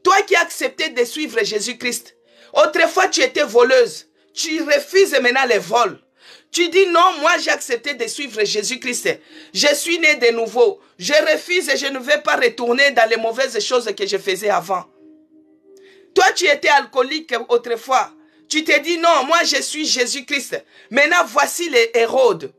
Toi qui as accepté de suivre Jésus-Christ, autrefois tu étais voleuse. Tu refuses maintenant les vols. Tu dis non, moi j'ai accepté de suivre Jésus-Christ. Je suis né de nouveau. Je refuse et je ne vais pas retourner dans les mauvaises choses que je faisais avant. Toi tu étais alcoolique autrefois. Tu te dis non, moi je suis Jésus-Christ. Maintenant voici les Hérodes.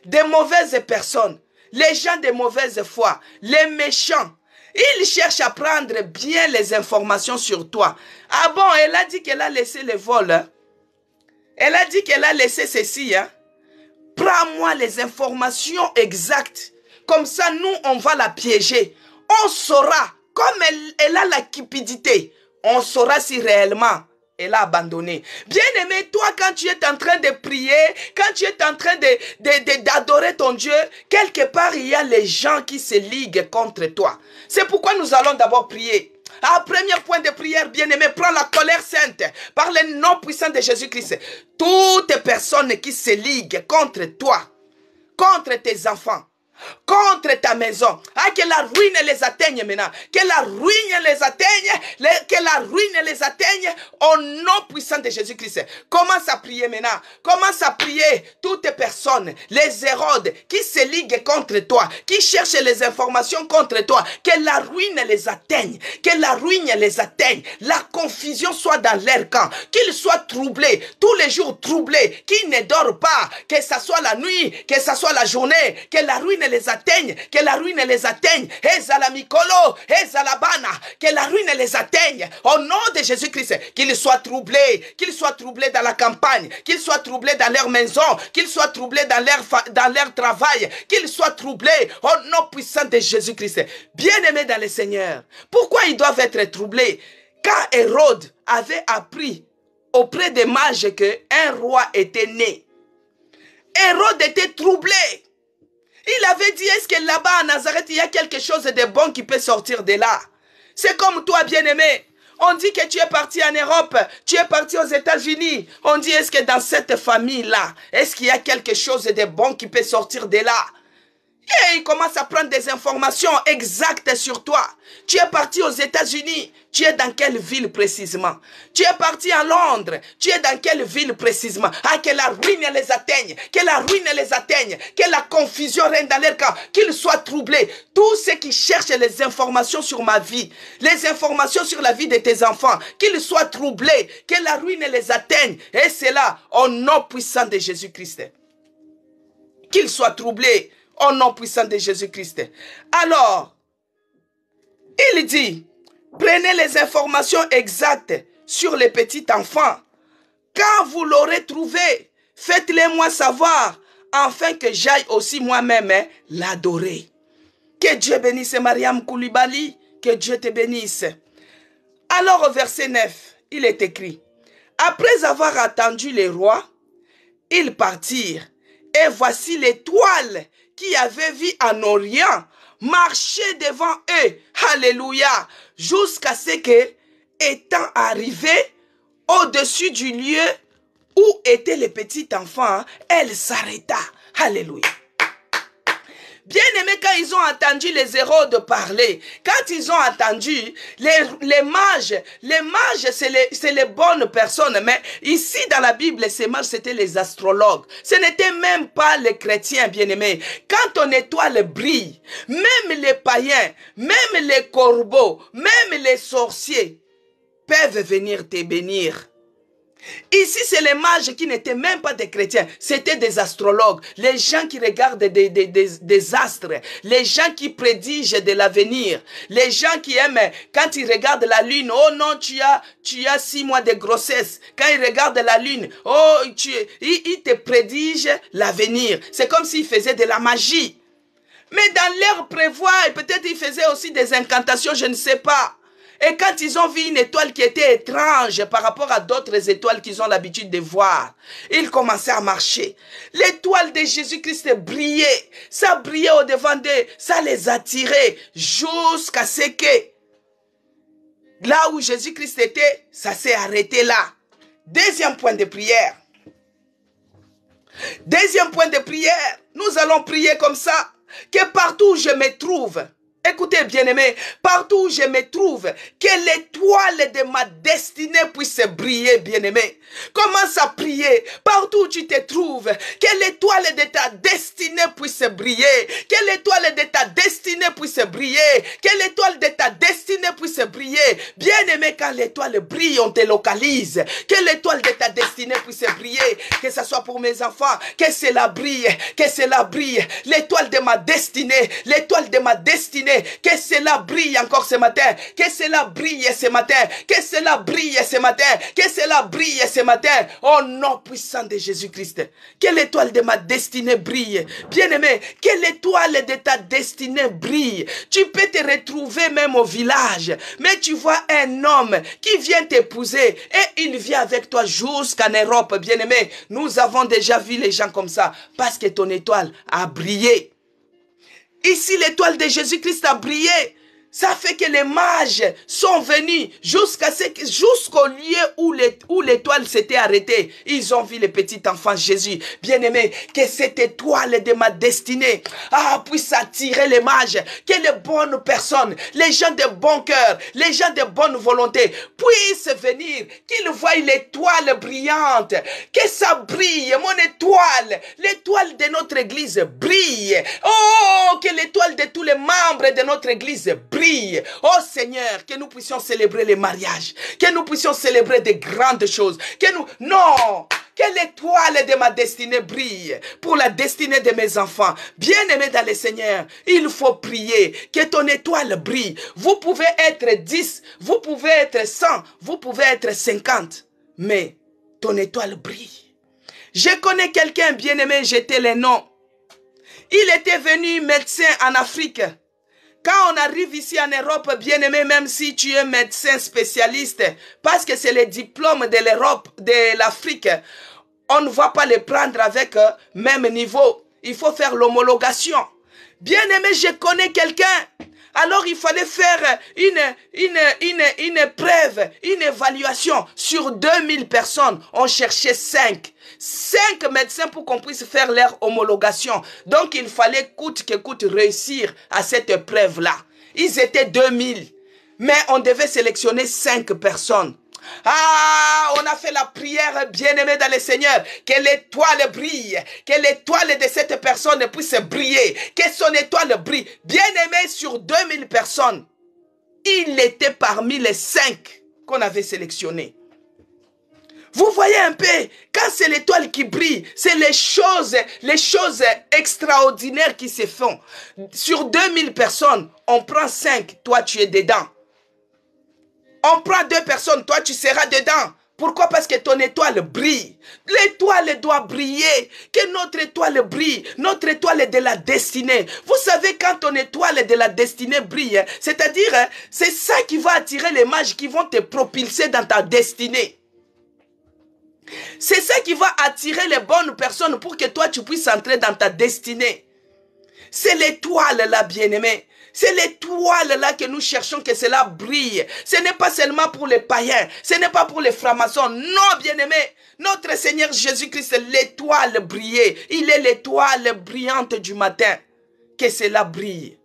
Des mauvaises personnes. Les gens de mauvaise foi. Les méchants. Ils cherchent à prendre bien les informations sur toi. Ah bon, elle a dit qu'elle a laissé le vol. Hein? Elle a dit qu'elle a laissé ceci. Hein? Prends-moi les informations exactes. Comme ça, nous, on va la piéger. On saura, comme elle a la cupidité, on saura si réellement elle a abandonné. Bien-aimé, toi, quand tu es en train de prier, quand tu es en train d'adorer ton Dieu, quelque part, il y a les gens qui se liguent contre toi. C'est pourquoi nous allons d'abord prier. Premier point de prière, bien-aimé, prends la colère sainte par le nom puissant de Jésus-Christ. Toutes personnes qui se liguent contre toi, contre tes enfants, contre ta maison. Ah, que la ruine les atteigne maintenant. Que la ruine les atteigne. Que la ruine les atteigne au nom puissant de Jésus-Christ. Commence à prier maintenant. Commence à prier toutes les personnes, les Hérodes qui se liguent contre toi, qui cherchent les informations contre toi. Que la ruine les atteigne. Que la ruine les atteigne. La confusion soit dans leur camp. Qu'ils soient troublés, tous les jours troublés, qu'ils ne dorment pas, que ce soit la nuit, que ce soit la journée, que la ruine les atteigne, que la ruine les atteigne, Ezalamikolo, Ezalabana, que la ruine les atteigne, au nom de Jésus-Christ, qu'ils soient troublés dans la campagne, qu'ils soient troublés dans leur maison, qu'ils soient troublés dans leur travail, qu'ils soient troublés au nom puissant de Jésus-Christ. Bien-aimés dans le Seigneur, pourquoi ils doivent être troublés? Quand Hérode avait appris auprès des mages qu'un roi était né, Hérode était troublé. Il avait dit, est-ce que là-bas à Nazareth, il y a quelque chose de bon qui peut sortir de là? C'est comme toi, bien-aimé. On dit que tu es parti en Europe, tu es parti aux États-Unis. On dit, est-ce que dans cette famille-là, est-ce qu'il y a quelque chose de bon qui peut sortir de là? Et il commence à prendre des informations exactes sur toi. Tu es parti aux États-Unis. Tu es dans quelle ville précisément? Tu es parti à Londres. Tu es dans quelle ville précisément? Ah, que la ruine les atteigne. Que la ruine les atteigne. Que la confusion règne dans leur camp. Qu'ils soient troublés. Tous ceux qui cherchent les informations sur ma vie, les informations sur la vie de tes enfants, qu'ils soient troublés. Que la ruine les atteigne. Et c'est là, au nom puissant de Jésus-Christ. Qu'ils soient troublés. Au nom puissant de Jésus-Christ. Alors, il dit, prenez les informations exactes sur les petits enfants. Quand vous l'aurez trouvé, faites-les moi savoir, afin que j'aille aussi moi-même l'adorer. Que Dieu bénisse Mariam Koulibaly, que Dieu te bénisse. Alors au verset 9, il est écrit, après avoir attendu les rois, ils partirent, et voici l'étoile qui avait vu en Orient marcher devant eux, alléluia, jusqu'à ce que, étant arrivé au-dessus du lieu où étaient les petits enfants, elle s'arrêta, alléluia. Bien-aimés, quand ils ont entendu les Hérodes parler, quand ils ont entendu les mages, c'est les bonnes personnes, mais ici dans la Bible, ces mages, c'était les astrologues. Ce n'était même pas les chrétiens, bien-aimés. Quand ton étoile brille, même les païens, même les corbeaux, même les sorciers peuvent venir te bénir. Ici, c'est les mages qui n'étaient même pas des chrétiens. C'était des astrologues. Les gens qui regardent des astres. Les gens qui prédigent de l'avenir. Les gens qui aiment, quand ils regardent la lune, oh non, tu as 6 mois de grossesse. Quand ils regardent la lune, oh, ils te prédigent l'avenir. C'est comme s'ils faisaient de la magie. Mais dans leur prévoir, peut-être ils faisaient aussi des incantations, je ne sais pas. Et quand ils ont vu une étoile qui était étrange par rapport à d'autres étoiles qu'ils ont l'habitude de voir, ils commençaient à marcher. L'étoile de Jésus-Christ brillait. Ça brillait au-devant d'eux. Ça les attirait jusqu'à ce que là où Jésus-Christ était, ça s'est arrêté là. Deuxième point de prière. Deuxième point de prière. Nous allons prier comme ça. Que partout où je me trouve, écoutez, bien-aimés, partout où je me trouve, que l'étoile de ma destinée puisse briller, bien-aimés. Commence à prier. Partout où tu te trouves, que l'étoile de ta destinée puisse briller. Que l'étoile de ta destinée puisse briller. Que l'étoile de ta destinée puisse briller. Bien-aimé, quand l'étoile brille, on te localise. Que l'étoile de ta destinée puisse briller. Que ce soit pour mes enfants, que cela brille. Que cela brille. L'étoile de ma destinée. L'étoile de ma destinée. Que cela brille encore ce matin. Que cela brille ce matin. Que cela brille ce matin. Que cela brille ce matin. Au nom puissant de Jésus-Christ. Que l'étoile de ma destinée brille. Bien-aimé, que l'étoile de ta destinée brille. Tu peux te retrouver même au village. Mais tu vois un homme qui vient t'épouser. Et il vient avec toi jusqu'en Europe. Bien-aimé, nous avons déjà vu les gens comme ça. Parce que ton étoile a brillé. Ici, l'étoile de Jésus-Christ a brillé. Ça fait que les mages sont venus jusqu'au lieu où l'étoile s'était arrêtée. Ils ont vu le petit enfant Jésus. Bien-aimé, que cette étoile de ma destinée puisse attirer les mages. Que les bonnes personnes, les gens de bon cœur, les gens de bonne volonté puissent venir. Qu'ils voient l'étoile brillante. Que ça brille, mon étoile. L'étoile de notre église brille. Oh, que l'étoile de tous les membres de notre église brille. Oh Seigneur, que nous puissions célébrer les mariages, que nous puissions célébrer de grandes choses, que l'étoile de ma destinée brille pour la destinée de mes enfants. Bien-aimés dans le Seigneur, il faut prier que ton étoile brille. Vous pouvez être 10, vous pouvez être 100, vous pouvez être 50, mais ton étoile brille. Je connais quelqu'un, bien-aimé, j'étais le nom. Il était venu médecin en Afrique. Quand on arrive ici en Europe, bien-aimé, même si tu es médecin spécialiste, parce que c'est le diplôme de l'Europe, de l'Afrique, on ne va pas les prendre avec même niveau. Il faut faire l'homologation. Bien-aimé, je connais quelqu'un. Alors il fallait faire une épreuve, une évaluation sur 2000 personnes. On cherchait 5 médecins pour qu'on puisse faire leur homologation. Donc il fallait coûte que coûte réussir à cette épreuve-là. Ils étaient 2000, mais on devait sélectionner 5 personnes. On a fait la prière, bien-aimé dans le Seigneur, que l'étoile brille, que l'étoile de cette personne puisse briller, que son étoile brille. Bien-aimé, sur 2000 personnes, il était parmi les 5 qu'on avait sélectionnés. Vous voyez un peu, quand c'est l'étoile qui brille, c'est les choses extraordinaires qui se font. Sur 2000 personnes, on prend 5, toi tu es dedans. On prend 2 personnes, toi tu seras dedans. Pourquoi? Parce que ton étoile brille. L'étoile doit briller. Que notre étoile brille. Notre étoile est de la destinée. Vous savez, quand ton étoile de la destinée brille, c'est-à-dire, c'est ça qui va attirer les mages qui vont te propulser dans ta destinée. C'est ça qui va attirer les bonnes personnes pour que toi tu puisses entrer dans ta destinée. C'est l'étoile là, bien-aimé. C'est l'étoile là que nous cherchons, que cela brille. Ce n'est pas seulement pour les païens. Ce n'est pas pour les francs-maçons. Non, bien-aimé. Notre Seigneur Jésus-Christ, l'étoile brillait. Il est l'étoile brillante du matin. Que cela brille.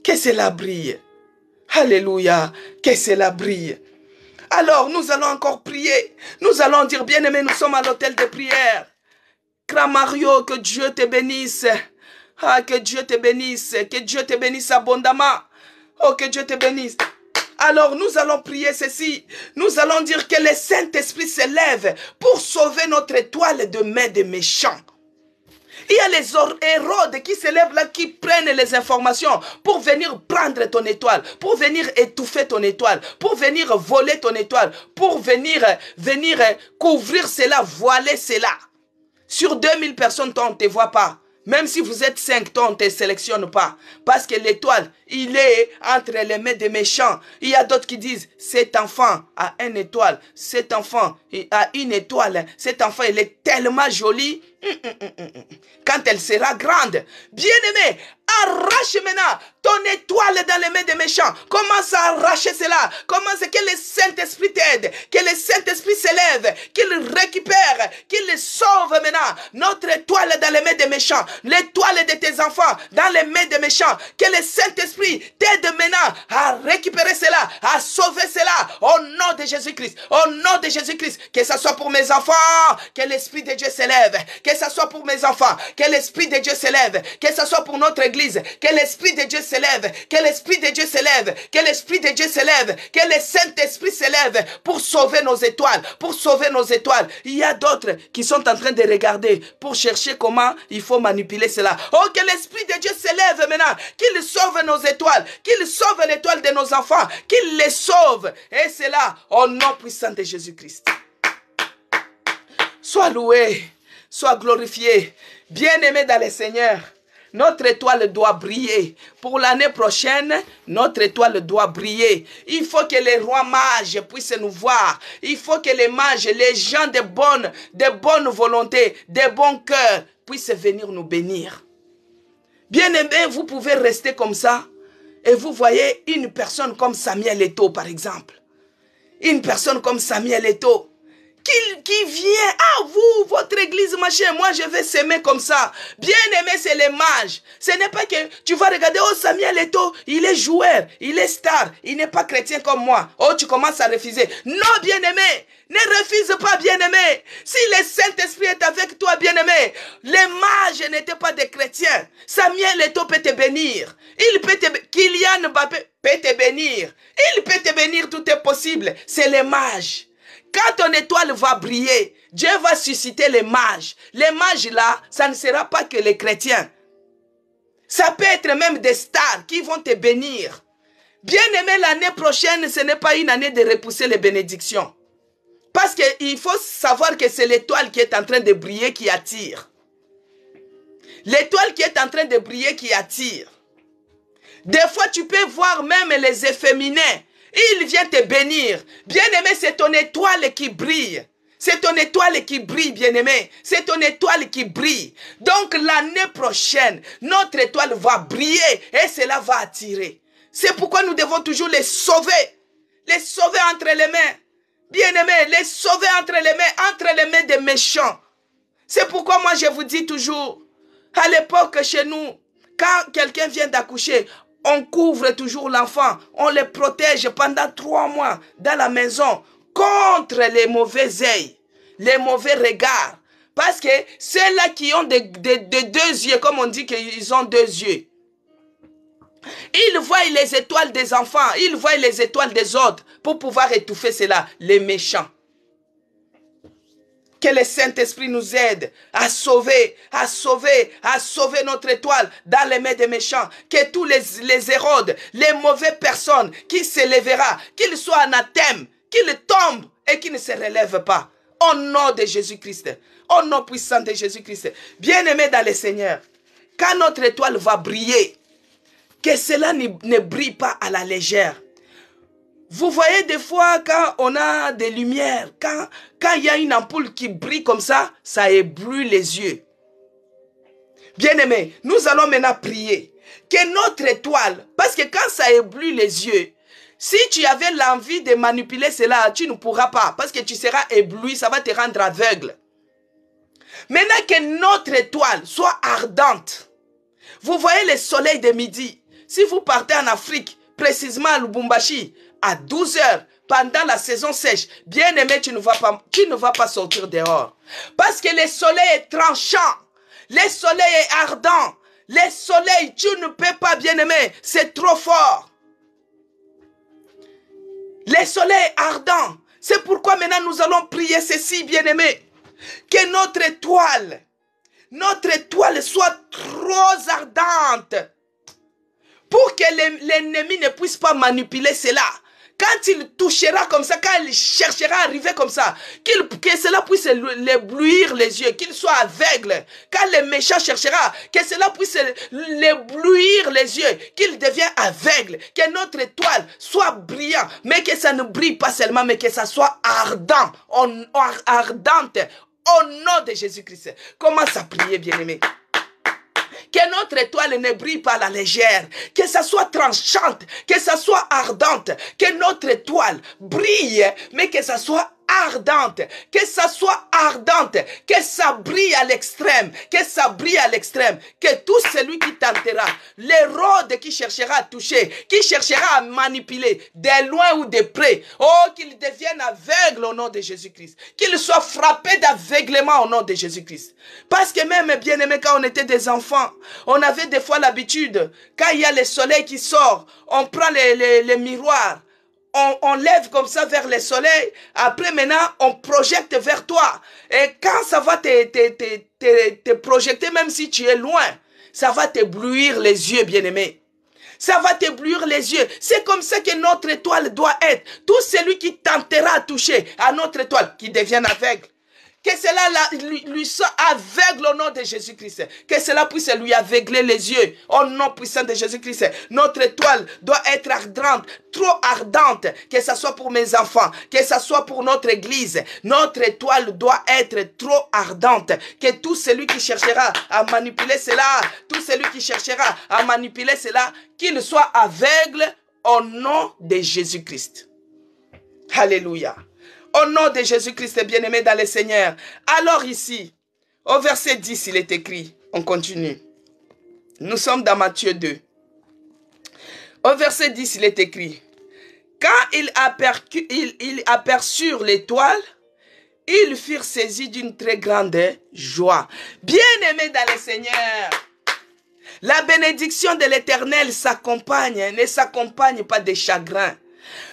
Que cela brille. Alléluia. Que cela brille. Alors, nous allons encore prier. Nous allons dire, bien-aimé, nous sommes à l'hôtel de prière. Cramario, que Dieu te bénisse. Que Dieu te bénisse. Que Dieu te bénisse abondamment. Oh, que Dieu te bénisse. Alors, nous allons prier ceci. Nous allons dire que le Saint-Esprit s'élève pour sauver notre étoile de main des méchants. Il y a les Hérodes qui se lèvent là, qui prennent les informations pour venir prendre ton étoile, pour venir étouffer ton étoile, pour venir voler ton étoile, pour venir couvrir cela, voiler cela. Sur 2000 personnes, toi, on ne te voit pas. Même si vous êtes 5, toi, on ne te sélectionne pas. Parce que l'étoile, il est entre les mains des méchants. Il y a d'autres qui disent, cet enfant a une étoile. Cet enfant a une étoile. Cet enfant, il est tellement joli. Quand elle sera grande. Bien-aimé, arrache maintenant ton étoile dans les mains des méchants. Commence à arracher cela. Commence que le Saint-Esprit t'aide. Que le Saint-Esprit s'élève. Qu'il récupère. Qu'il sauve maintenant notre étoile dans les mains des méchants. L'étoile de tes enfants dans les mains des méchants. Que le Saint-Esprit t'aide maintenant à récupérer cela. À sauver cela. Au nom de Jésus-Christ. Au nom de Jésus-Christ. Que ce soit pour mes enfants. Que l'Esprit de Dieu s'élève. Que ce soit pour mes enfants. Que l'Esprit de Dieu s'élève. Que ce soit pour notre église. Que l'Esprit de Dieu s'élève. Que l'Esprit de Dieu s'élève. Que l'Esprit de Dieu s'élève. Que le Saint-Esprit s'élève pour sauver nos étoiles. Pour sauver nos étoiles. Il y a d'autres qui sont en train de regarder pour chercher comment il faut manipuler cela. Oh, que l'Esprit de Dieu s'élève maintenant. Qu'il sauve nos étoiles. Qu'il sauve l'étoile de nos enfants. Qu'il les sauve. Et c'est là, au nom puissant de Jésus-Christ. Sois loué. Sois glorifié. Bien-aimé dans le Seigneur. Notre étoile doit briller. Pour l'année prochaine, notre étoile doit briller. Il faut que les rois mages puissent nous voir. Il faut que les mages, les gens de bonne volonté, de bon cœur, puissent venir nous bénir. Bien-aimés, vous pouvez rester comme ça Et vous voyez une personne comme Samuel Eto'o, par exemple. Une personne comme Samuel Eto'o. Qui vient, ah vous, votre église, machin, moi je vais s'aimer comme ça. Bien aimé, c'est les mages. Ce n'est pas que tu vas regarder, oh Samuel Eto'o, il est joueur, il est star, il n'est pas chrétien comme moi. Oh, tu commences à refuser. Non, bien aimé, ne refuse pas, bien aimé. Si le Saint-Esprit est avec toi, bien aimé, les mages n'étaient pas des chrétiens. Samuel Eto'o peut te bénir. Il peut te bénir. Kylian Mbappé peut te bénir. Il peut te bénir, tout est possible. C'est les mages. Quand ton étoile va briller, Dieu va susciter les mages. Les mages là, ça ne sera pas que les chrétiens. Ça peut être même des stars qui vont te bénir. Bien aimé, l'année prochaine, ce n'est pas une année de repousser les bénédictions. Parce qu'il faut savoir que c'est l'étoile qui est en train de briller qui attire. L'étoile qui est en train de briller qui attire. Des fois, tu peux voir même les efféminés. Il vient te bénir. Bien-aimé, c'est ton étoile qui brille. C'est ton étoile qui brille, bien-aimé. C'est ton étoile qui brille. Donc, l'année prochaine, notre étoile va briller et cela va attirer. C'est pourquoi nous devons toujours les sauver. Les sauver entre les mains. Bien-aimé, les sauver entre les mains des méchants. C'est pourquoi moi, je vous dis toujours, à l'époque, chez nous, quand quelqu'un vient d'accoucher, on couvre toujours l'enfant, on le protège pendant 3 mois dans la maison contre les mauvais œils, les mauvais regards. Parce que ceux-là qui ont des 2 yeux, comme on dit qu'ils ont 2 yeux, ils voient les étoiles des enfants, ils voient les étoiles des autres pour pouvoir étouffer cela, les méchants. Que le Saint-Esprit nous aide à sauver notre étoile dans les mains des méchants. Que tous les Hérodes, les mauvaises personnes qui se lèveront, qu'ils soient anathèmes, qu'ils tombent et qu'ils ne se relèvent pas. Au nom de Jésus-Christ, au nom puissant de Jésus-Christ. Bien-aimés dans le Seigneur, quand notre étoile va briller, que cela ne brille pas à la légère. Vous voyez des fois quand on a des lumières, quand il y a une ampoule qui brille comme ça, ça éblouit les yeux. Bien-aimés, nous allons maintenant prier que notre étoile, parce que quand ça éblouit les yeux, si tu avais l'envie de manipuler cela, tu ne pourras pas, parce que tu seras ébloui, ça va te rendre aveugle. Maintenant que notre étoile soit ardente, vous voyez le soleil de midi, si vous partez en Afrique, précisément à Lubumbashi, à 12 heures, pendant la saison sèche, bien aimé, tu ne vas pas sortir dehors. Parce que le soleil est tranchant, le soleil est ardent, le soleil, tu ne peux pas, bien aimé, c'est trop fort. Le soleil est ardent, c'est pourquoi maintenant nous allons prier ceci, bien aimé, que notre étoile soit trop ardente, pour que l'ennemi ne puisse pas manipuler cela. Quand il touchera comme ça, quand il cherchera à arriver comme ça, que cela puisse l'éblouir les yeux, qu'il soit aveugle. Quand le méchant cherchera, que cela puisse l'éblouir les yeux, qu'il devienne aveugle. Que notre étoile soit brillante, mais que ça ne brille pas seulement, mais que ça soit ardent, ardente, au nom de Jésus-Christ. Commence à prier, bien-aimé. Que notre étoile ne brille pas à la légère, que ça soit tranchante, que ça soit ardente, que notre étoile brille, mais que ça soit ardente, que ça soit ardente, que ça brille à l'extrême, que ça brille à l'extrême, que tout celui qui tentera, l'érode qui cherchera à toucher, qui cherchera à manipuler, de loin ou de près, oh, qu'il devienne aveugle au nom de Jésus-Christ, qu'il soit frappé d'aveuglement au nom de Jésus-Christ. Parce que même, bien aimé, quand on était des enfants, on avait des fois l'habitude, quand il y a le soleil qui sort, on prend les miroirs, on lève comme ça vers le soleil. Après maintenant, on projette vers toi. Et quand ça va te projeter, même si tu es loin, ça va t'éblouir les yeux, bien-aimé. Ça va t'éblouir les yeux. C'est comme ça que notre étoile doit être. Tout celui qui tentera à toucher à notre étoile, qui devienne aveugle. Que cela lui soit aveugle au nom de Jésus-Christ. Que cela puisse lui aveugler les yeux au nom puissant de Jésus-Christ. Notre étoile doit être ardente, trop ardente, que ce soit pour mes enfants, que ce soit pour notre église. Notre étoile doit être trop ardente. Que tout celui qui cherchera à manipuler cela, tout celui qui cherchera à manipuler cela, qu'il soit aveugle au nom de Jésus-Christ. Alléluia. Au nom de Jésus-Christ, bien-aimé dans le Seigneur. Alors ici, au verset 10, il est écrit, on continue. Nous sommes dans Matthieu 2. Au verset 10, il est écrit, quand ils aperçurent l'étoile, ils furent saisis d'une très grande joie. Bien-aimé dans le Seigneur, la bénédiction de l'Éternel s'accompagne, ne s'accompagne pas de chagrin.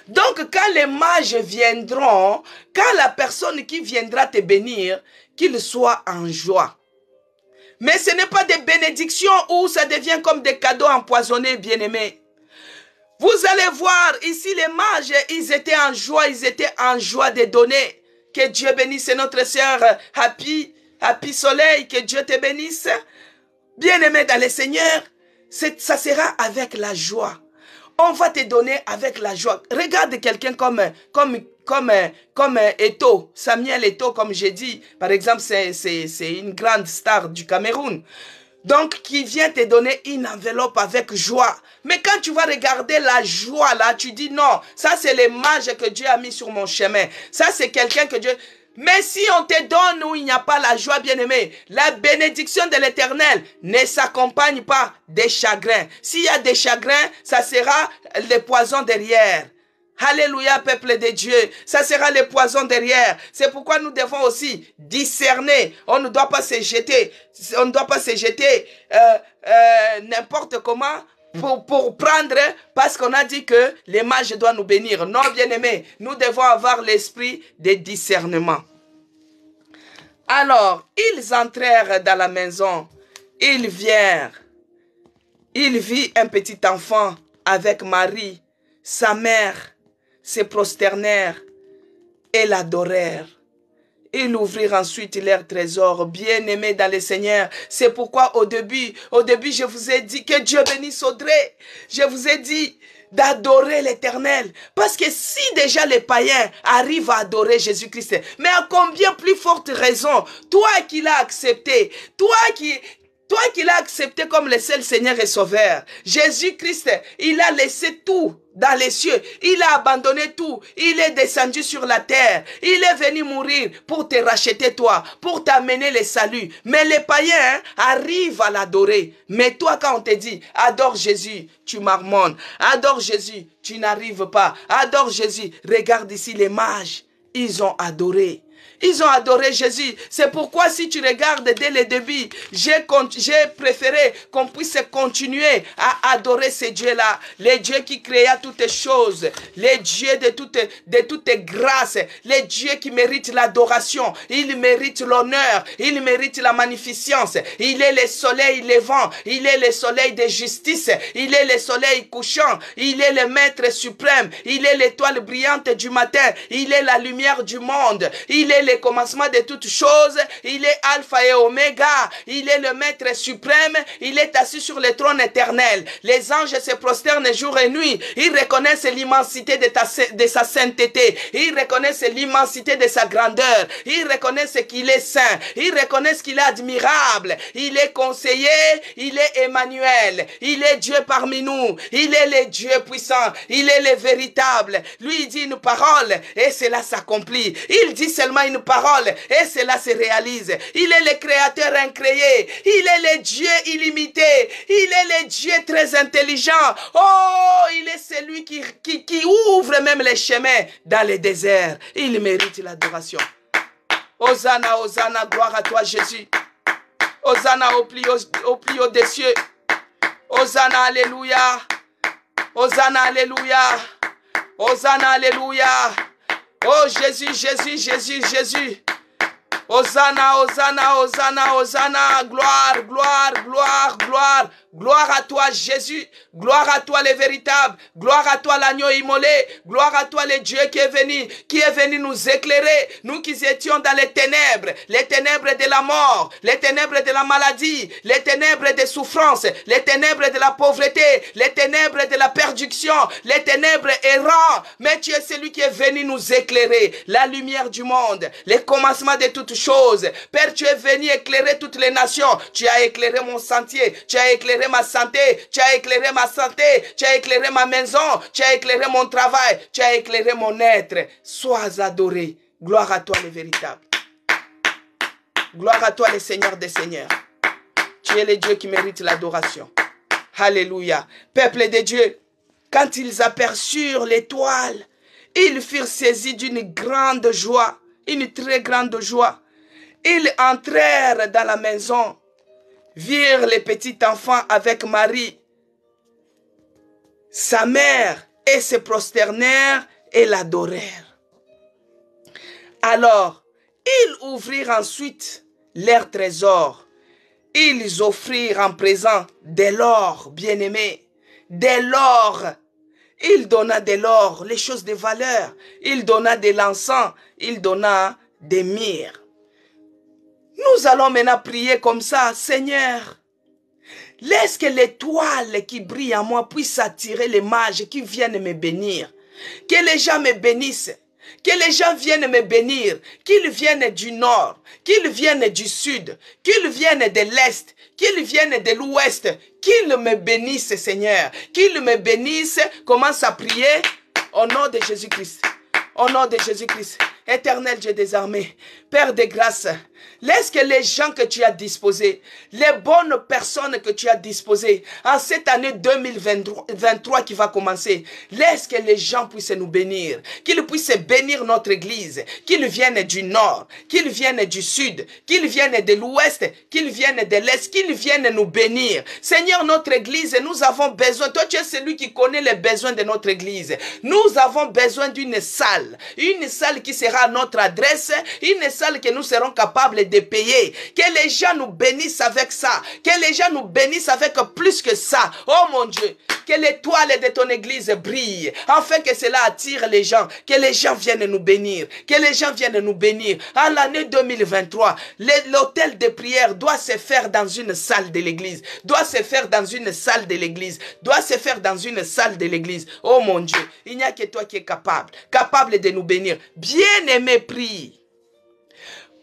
Donc, quand les mages viendront, quand la personne qui viendra te bénir, qu'il soit en joie. Mais ce n'est pas des bénédictions où ça devient comme des cadeaux empoisonnés, bien-aimés. Vous allez voir, ici, les mages, ils étaient en joie de donner. Que Dieu bénisse notre sœur Happy Soleil, que Dieu te bénisse. Bien-aimé dans le Seigneur, ça sera avec la joie. On va te donner avec la joie. Regarde quelqu'un comme Eto'o, Samuel Eto'o, comme j'ai dit. Par exemple, c'est une grande star du Cameroun. Donc, qui vient te donner une enveloppe avec joie. Mais quand tu vas regarder la joie là, tu dis non, ça c'est les mages que Dieu a mis sur mon chemin. Ça c'est quelqu'un que Dieu... Mais si on te donne où il n'y a pas la joie, bien-aimé, la bénédiction de l'Éternel ne s'accompagne pas des chagrins. S'il y a des chagrins, ça sera le poison derrière. Alléluia, peuple de Dieu. Ça sera le poison derrière. C'est pourquoi nous devons aussi discerner. On ne doit pas se jeter. On ne doit pas se jeter n'importe comment pour prendre, parce qu'on a dit que les mages doivent nous bénir. Non, bien-aimés, nous devons avoir l'esprit de discernement. Alors, ils entrèrent dans la maison. Il vit un petit enfant avec Marie, sa mère, se prosternèrent et l'adorèrent. Ils ouvrirent ensuite leur trésor, bien-aimés dans le Seigneur. C'est pourquoi au début, je vous ai dit que Dieu bénisse Audrey. Je vous ai dit d'adorer l'Éternel. Parce que si déjà les païens arrivent à adorer Jésus-Christ, mais à combien plus forte raison, toi qui l'as accepté, toi qui l'as accepté comme le seul Seigneur et Sauveur, Jésus-Christ, il a laissé tout dans les cieux. Il a abandonné tout. Il est descendu sur la terre. Il est venu mourir pour te racheter toi, pour t'amener le salut. Mais les païens arrivent à l'adorer. Mais toi, quand on te dit, adore Jésus, tu marmonnes. Adore Jésus, tu n'arrives pas. Adore Jésus. Regarde ici les mages. Ils ont adoré. Ils ont adoré Jésus. C'est pourquoi si tu regardes dès le début, j'ai préféré qu'on puisse continuer à adorer ces dieux-là. Les dieux qui créa toutes choses. Les dieux de toutes grâces. Les dieux qui méritent l'adoration. Ils méritent l'honneur. Ils méritent la magnificence. Il est le soleil levant. Il est le soleil de justice. Il est le soleil couchant. Il est le maître suprême. Il est l'étoile brillante du matin. Il est la lumière du monde. Il est le commencement de toutes choses. Il est Alpha et Oméga. Il est le maître suprême. Il est assis sur le trône éternel. Les anges se prosternent jour et nuit. Ils reconnaissent l'immensité de sa sainteté. Ils reconnaissent l'immensité de sa grandeur. Ils reconnaissent qu'il est saint. Ils reconnaissent qu'il est admirable. Il est conseiller. Il est Emmanuel. Il est Dieu parmi nous. Il est le Dieu puissant. Il est le véritable. Lui, il dit une parole et cela s'accomplit. Il dit seulement une parole et cela se réalise. Il est le créateur incréé. Il est le Dieu illimité. Il est le Dieu très intelligent. Oh, il est celui qui ouvre même les chemins dans les déserts. Il mérite l'adoration. Hosanna, Hosanna, gloire à toi Jésus. Hosanna au plus haut des cieux. Hosanna, alléluia. Hosanna, alléluia. Hosanna, alléluia. Oh Jésus, Jésus, Jésus, Jésus. Hosanna, Hosanna, Hosanna, Hosanna. Gloire, gloire, gloire, gloire. Gloire à toi, Jésus. Gloire à toi, le véritable. Gloire à toi, l'agneau immolé. Gloire à toi, le Dieu qui est venu nous éclairer. Nous qui étions dans les ténèbres de la mort, les ténèbres de la maladie, les ténèbres des souffrances, les ténèbres de la pauvreté, les ténèbres de la perdition, les ténèbres errants. Mais tu es celui qui est venu nous éclairer, la lumière du monde, le commencement de toutes choses. Père, tu es venu éclairer toutes les nations. Tu as éclairé mon sentier, tu as éclairé ma santé, tu as éclairé ma santé, tu as éclairé ma maison, tu as éclairé mon travail, tu as éclairé mon être. Sois adoré. Gloire à toi, le véritable. Gloire à toi, le Seigneur des Seigneurs. Tu es le Dieu qui mérite l'adoration. Alléluia. Peuple de Dieu, quand ils aperçurent l'étoile, ils furent saisis d'une grande joie, une très grande joie. Ils entrèrent dans la maison, virent le petit enfant avec Marie, sa mère, et se prosternèrent et l'adorèrent. Alors, ils ouvrirent ensuite leur trésor. Ils offrirent en présent de l'or, bien-aimé, de l'or. Il donna de l'or, les choses de valeur. Il donna de l'encens, il donna des myrrhes. Nous allons maintenant prier comme ça, Seigneur. Laisse que l'étoile qui brille en moi puisse attirer les mages qui viennent me bénir. Que les gens me bénissent. Que les gens viennent me bénir. Qu'ils viennent du nord, qu'ils viennent du sud, qu'ils viennent de l'est, qu'ils viennent de l'ouest. Qu'ils me bénissent, Seigneur. Qu'ils me bénissent. Commence à prier au nom de Jésus-Christ. Au nom de Jésus-Christ. Éternel Dieu des armées, Père de grâce, laisse que les gens que tu as disposés, les bonnes personnes que tu as disposées en cette année 2023 qui va commencer, laisse que les gens puissent nous bénir, qu'ils puissent bénir notre église, qu'ils viennent du nord, qu'ils viennent du sud, qu'ils viennent de l'ouest, qu'ils viennent de l'est, qu'ils viennent nous bénir. Seigneur, notre église, nous avons besoin, toi tu es celui qui connaît les besoins de notre église. Nous avons besoin d'une salle qui sera à notre adresse, une salle que nous serons capables de payer. Que les gens nous bénissent avec ça. Que les gens nous bénissent avec plus que ça. Oh mon Dieu, que l'étoile de ton église brille, afin que cela attire les gens. Que les gens viennent nous bénir. Que les gens viennent nous bénir. En l'année 2023, l'hôtel de prière doit se faire dans une salle de l'église. Doit se faire dans une salle de l'église. Doit se faire dans une salle de l'église. Oh mon Dieu, il n'y a que toi qui es capable de nous bénir. Bien-aimé, prie.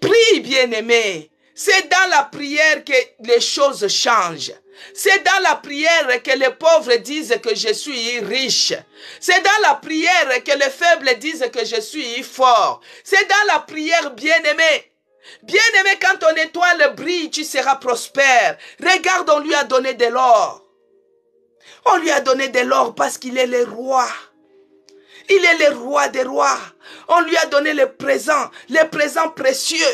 Prie, bien-aimé. C'est dans la prière que les choses changent. C'est dans la prière que les pauvres disent que je suis riche. C'est dans la prière que les faibles disent que je suis fort. C'est dans la prière, bien-aimé. Bien-aimé, quand ton étoile brille, tu seras prospère. Regarde, on lui a donné de l'or. On lui a donné de l'or parce qu'il est le roi. Il est le roi des rois. On lui a donné les présents précieux.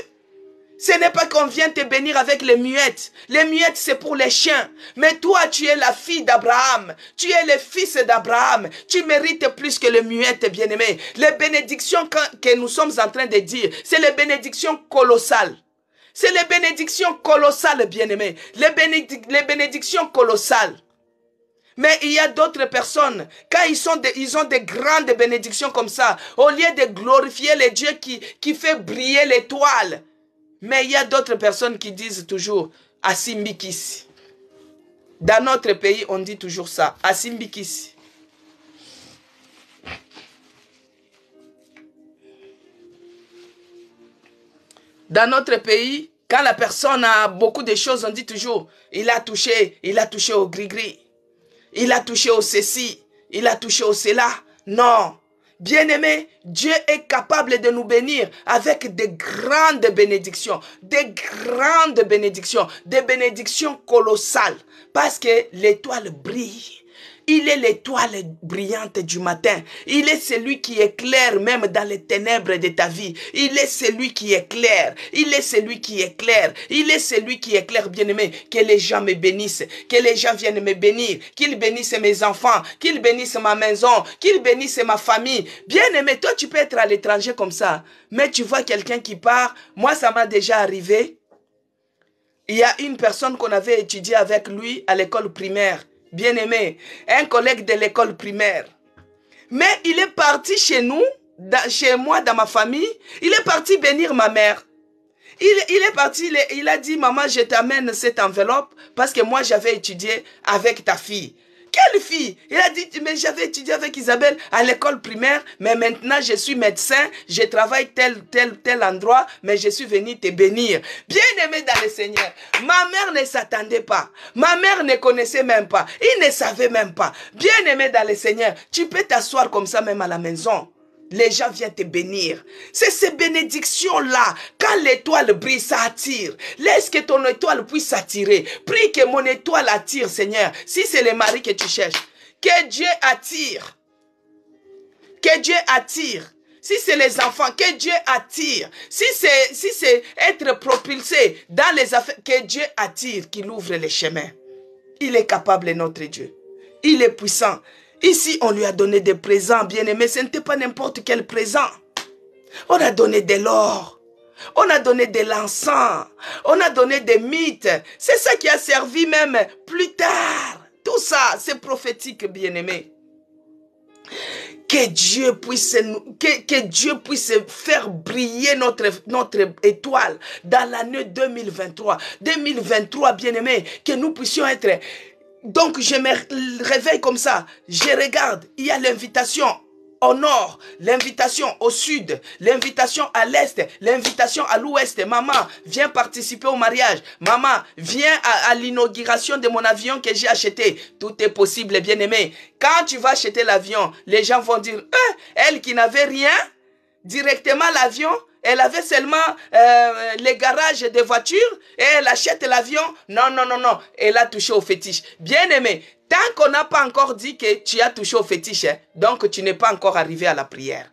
Ce n'est pas qu'on vient te bénir avec les muettes. Les muettes, c'est pour les chiens. Mais toi, tu es la fille d'Abraham. Tu es le fils d'Abraham. Tu mérites plus que les muettes, bien-aimés. Les bénédictions que nous sommes en train de dire, c'est les bénédictions colossales. C'est les bénédictions colossales, bien-aimés. Les bénédictions colossales. Mais il y a d'autres personnes, quand ils ont des grandes bénédictions comme ça, au lieu de glorifier le Dieu qui fait briller l'étoile. Mais il y a d'autres personnes qui disent toujours Asimbikisi. Dans notre pays, on dit toujours ça, Asimbikisi. Dans notre pays, quand la personne a beaucoup de choses, on dit toujours, il a touché au gris-gris. Il a touché au ceci, il a touché au cela. Non. Bien-aimé, Dieu est capable de nous bénir avec de grandes bénédictions. Des bénédictions colossales. Parce que l'étoile brille. Il est l'étoile brillante du matin. Il est celui qui éclaire même dans les ténèbres de ta vie. Il est celui qui éclaire. Il est celui qui éclaire. Il est celui qui éclaire, bien-aimé. Que les gens me bénissent. Que les gens viennent me bénir. Qu'ils bénissent mes enfants. Qu'ils bénissent ma maison. Qu'ils bénissent ma famille. Bien-aimé, toi tu peux être à l'étranger comme ça. Mais tu vois quelqu'un qui part. Moi ça m'a déjà arrivé. Il y a une personne qu'on avait étudié avec lui à l'école primaire. Bien aimé, un collègue de l'école primaire. Mais il est parti chez nous, chez moi, dans ma famille. Il est parti bénir ma mère. Il est parti, il a dit, maman, je t'amène cette enveloppe parce que moi, j'avais étudié avec ta fille. Quelle fille? Il a dit, mais j'avais étudié avec Isabelle à l'école primaire, mais maintenant je suis médecin, je travaille tel endroit, mais je suis venu te bénir. Bien aimé dans le Seigneur, ma mère ne s'attendait pas, ma mère ne connaissait même pas, il ne savait même pas. Bien aimé dans le Seigneur, tu peux t'asseoir comme ça même à la maison. Les gens viennent te bénir. C'est ces bénédictions-là. Quand l'étoile brille, ça attire. Laisse que ton étoile puisse s'attirer. Prie que mon étoile attire, Seigneur. Si c'est le mari que tu cherches, que Dieu attire. Que Dieu attire. Si c'est les enfants, que Dieu attire. Si c'est être propulsé dans les affaires, que Dieu attire, qu'il ouvre les chemins. Il est capable, notre Dieu. Il est puissant. Ici, on lui a donné des présents, bien-aimés. Ce n'était pas n'importe quel présent. On a donné de l'or. On a donné de l'encens. On a donné des mythes. C'est ça qui a servi même plus tard. Tout ça, c'est prophétique, bien-aimés. Que Dieu puisse faire briller notre étoile dans l'année 2023. 2023, bien-aimés, que nous puissions être... Donc, je me réveille comme ça. Je regarde. Il y a l'invitation au nord, l'invitation au sud, l'invitation à l'est, l'invitation à l'ouest. Maman, viens participer au mariage. Maman, viens à l'inauguration de mon avion que j'ai acheté. Tout est possible, bien-aimé. Quand tu vas acheter l'avion, les gens vont dire, elle qui n'avait rien, directement l'avion, elle avait seulement les garages des voitures et elle achète l'avion. Non, non, non, non. Elle a touché au fétiche. Bien aimé, tant qu'on n'a pas encore dit que tu as touché au fétiche, donc tu n'es pas encore arrivé à la prière.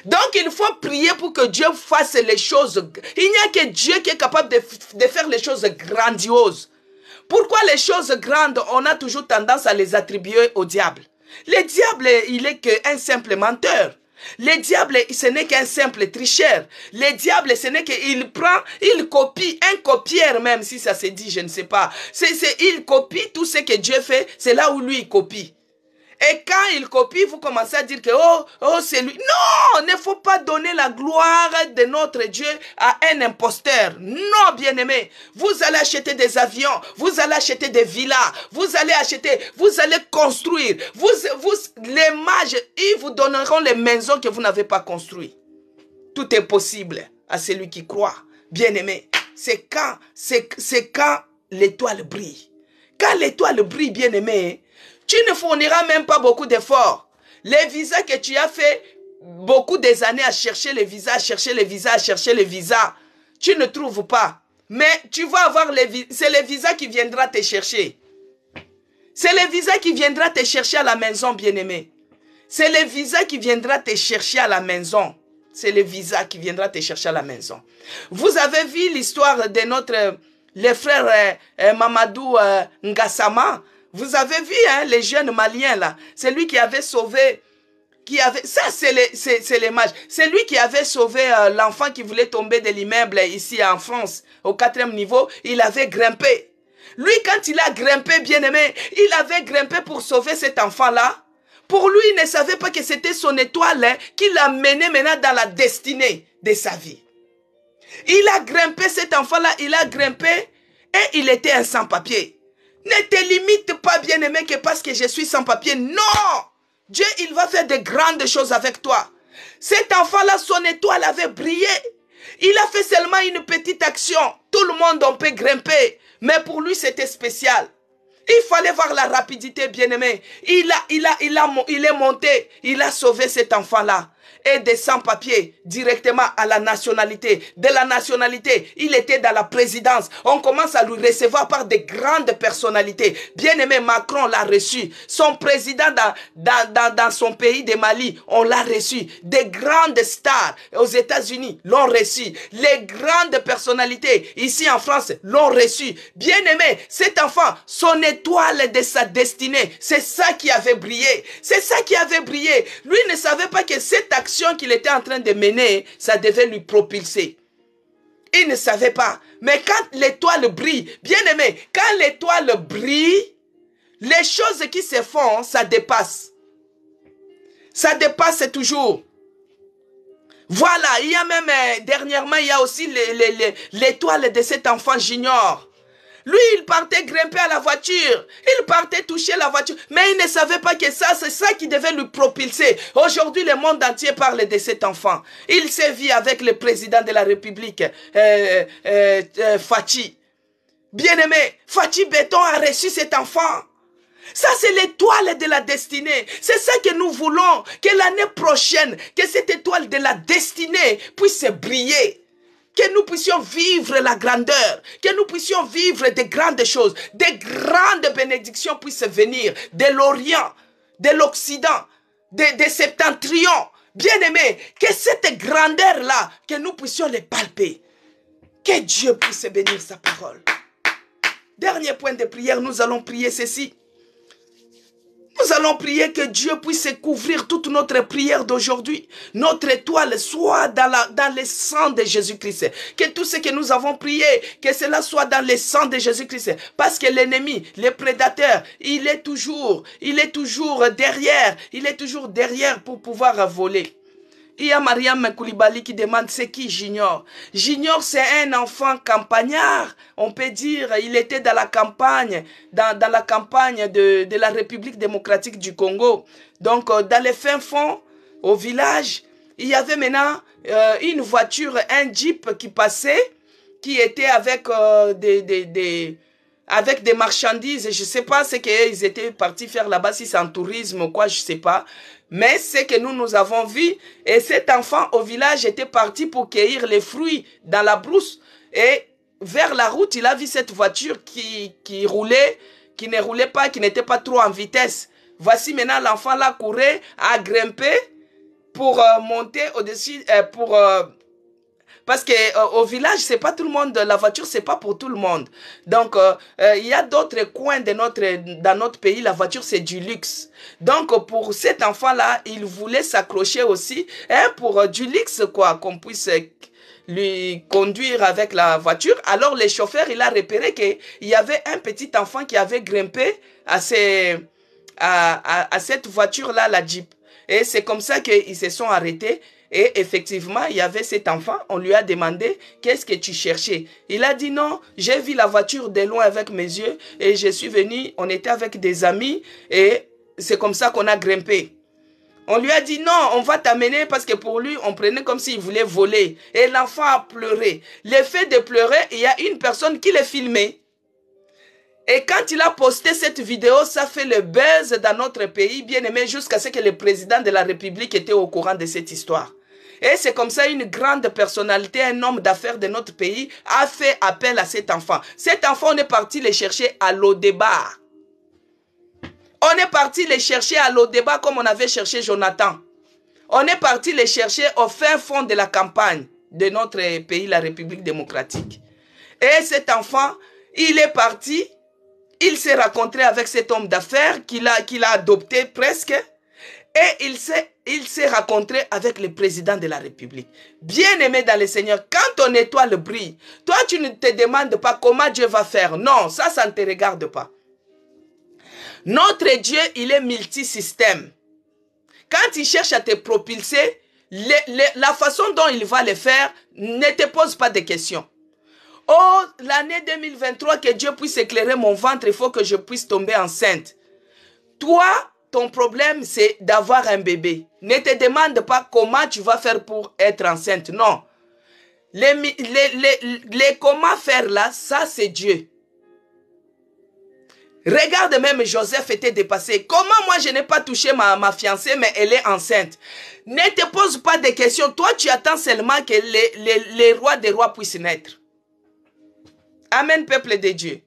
Donc il faut prier pour que Dieu fasse les choses. Il n'y a que Dieu qui est capable de faire les choses grandioses. Pourquoi les choses grandes, on a toujours tendance à les attribuer au diable? Le diable, il est qu'un simple menteur. Le diable, ce n'est qu'un simple tricheur. Le diable, ce n'est qu'il prend, il copie, un copieur même, si ça se dit, je ne sais pas. Il copie tout ce que Dieu fait, c'est là où lui il copie. Et quand il copie, vous commencez à dire que, oh, c'est lui. Non, il ne faut pas donner la gloire de notre Dieu à un imposteur. Non, bien-aimé. Vous allez acheter des avions, vous allez acheter des villas, vous allez construire. Les mages, ils vous donneront les maisons que vous n'avez pas construites. Tout est possible à celui qui croit. Bien-aimé, c'est quand l'étoile brille. Quand l'étoile brille, bien-aimé, tu ne fourniras même pas beaucoup d'efforts. Les visas que tu as fait beaucoup des années à chercher les visas, tu ne trouves pas. Mais tu vas avoir c'est le visa qui viendra te chercher. C'est le visa qui viendra te chercher à la maison, bien-aimé. C'est le visa qui viendra te chercher à la maison. C'est le visa qui viendra te chercher à la maison. Vous avez vu l'histoire de le frère Mamadou Ngassama. Vous avez vu les jeunes Maliens là. C'est lui qui avait sauvé, ça c'est les mages. C'est lui qui avait sauvé l'enfant qui voulait tomber de l'immeuble ici en France. Au 4e niveau, il avait grimpé. Lui, quand il a grimpé, bien-aimé, il avait grimpé pour sauver cet enfant-là. Pour lui, il ne savait pas que c'était son étoile qui l'a mené maintenant dans la destinée de sa vie. Il a grimpé cet enfant-là, il a grimpé et il était un sans-papier. Ne te limite pas, bien-aimé, que parce que je suis sans papier. Non! Dieu, il va faire de grandes choses avec toi. Cet enfant-là, son étoile avait brillé. Il a fait seulement une petite action. Tout le monde, on peut grimper. Mais pour lui, c'était spécial. Il fallait voir la rapidité, bien-aimé. Il est monté. Il a sauvé cet enfant-là. Et des sans-papiers directement à la nationalité. De la nationalité, il était dans la présidence. On commence à lui recevoir par des grandes personnalités. Bien-aimé, Macron l'a reçu. Son président dans son pays de Mali, on l'a reçu. Des grandes stars aux États-Unis l'ont reçu. Les grandes personnalités ici en France l'ont reçu. Bien-aimé, cet enfant, son étoile de sa destinée, c'est ça qui avait brillé. C'est ça qui avait brillé. Lui ne savait pas que cette action qu'il était en train de mener, ça devait lui propulser. Ils ne savaient pas. Mais quand l'étoile brille, bien aimé, quand l'étoile brille, les choses qui se font, ça dépasse. Ça dépasse toujours. Voilà, il y a même, dernièrement, il y a aussi l'étoile de cet enfant junior. Lui, il partait grimper à la voiture. Il partait toucher la voiture. Mais il ne savait pas que ça, c'est ça qui devait lui propulser. Aujourd'hui, le monde entier parle de cet enfant. Il s'est vu avec le président de la République, Fachi. Bien-aimé, Fachi Béton a reçu cet enfant. Ça, c'est l'étoile de la destinée. C'est ça que nous voulons. Que l'année prochaine, que cette étoile de la destinée puisse briller. Que nous puissions vivre la grandeur, que nous puissions vivre de grandes choses, des grandes bénédictions puissent venir de l'Orient, de l'Occident, de Septentrion. Bien-aimés, que cette grandeur-là, que nous puissions les palper. Que Dieu puisse bénir sa parole. Dernier point de prière, nous allons prier ceci. Nous allons prier que Dieu puisse couvrir toute notre prière d'aujourd'hui. Notre étoile soit dans le sang de Jésus-Christ. Que tout ce que nous avons prié, que cela soit dans le sang de Jésus-Christ. Parce que l'ennemi, le prédateur, il est toujours derrière. Il est toujours derrière pour pouvoir voler. Il y a Mariam Koulibaly qui demande c'est qui Junior. Junior, c'est un enfant campagnard. On peut dire, il était dans la campagne, dans la campagne de la République démocratique du Congo. Donc, dans les fins fonds, au village, il y avait maintenant une voiture, un jeep qui passait, qui était avec avec des marchandises. Je ne sais pas ce qu'ils étaient partis faire là-bas, si c'est en tourisme ou quoi, je ne sais pas. Mais c'est que nous avons vu, et cet enfant au village était parti pour cueillir les fruits dans la brousse. Et vers la route, il a vu cette voiture qui roulait, qui ne roulait pas, qui n'était pas trop en vitesse. Voici maintenant l'enfant là courait, a grimpé pour monter au-dessus, parce que au village, c'est pas tout le monde, la voiture, c'est pas pour tout le monde. Donc, il y a d'autres coins dans notre pays, la voiture, c'est du luxe. Donc, pour cet enfant-là, il voulait s'accrocher aussi, hein, pour du luxe, quoi, qu'on puisse lui conduire avec la voiture. Alors, le chauffeur, il a repéré qu'il y avait un petit enfant qui avait grimpé à cette voiture-là, la Jeep. Et c'est comme ça qu'ils se sont arrêtés. Et effectivement, il y avait cet enfant, on lui a demandé, qu'est-ce que tu cherchais? Il a dit non, j'ai vu la voiture de loin avec mes yeux et je suis venu, on était avec des amis et c'est comme ça qu'on a grimpé. On lui a dit non, on va t'amener parce que pour lui, on prenait comme s'il voulait voler. Et l'enfant a pleuré. Le fait de pleurer, il y a une personne qui l'a filmé. Et quand il a posté cette vidéo, ça fait le buzz dans notre pays, bien aimé, jusqu'à ce que le président de la République était au courant de cette histoire. Et c'est comme ça une grande personnalité, un homme d'affaires de notre pays, a fait appel à cet enfant. Cet enfant, on est parti le chercher à l'Odeba. On est parti le chercher à l'Odeba comme on avait cherché Jonathan. On est parti le chercher au fin fond de la campagne de notre pays, la République démocratique. Et cet enfant, il est parti. Il s'est rencontré avec cet homme d'affaires qu'il a adopté presque. Et il s'est rencontré avec le président de la République. Bien aimé dans le Seigneur, quand ton étoile brille, toi tu ne te demandes pas comment Dieu va faire. Non, ça ne te regarde pas. Notre Dieu, il est multisystème. Quand il cherche à te propulser, la façon dont il va le faire, ne te pose pas de questions. Oh, l'année 2023, que Dieu puisse éclairer mon ventre, il faut que je puisse tomber enceinte. Toi, ton problème, c'est d'avoir un bébé. Ne te demande pas comment tu vas faire pour être enceinte. Non. Les comment faire là, ça c'est Dieu. Regarde, même Joseph était dépassé. Comment moi je n'ai pas touché ma fiancée, mais elle est enceinte? Ne te pose pas de questions. Toi, tu attends seulement que les rois des rois puissent naître. Amen, peuple de Dieu.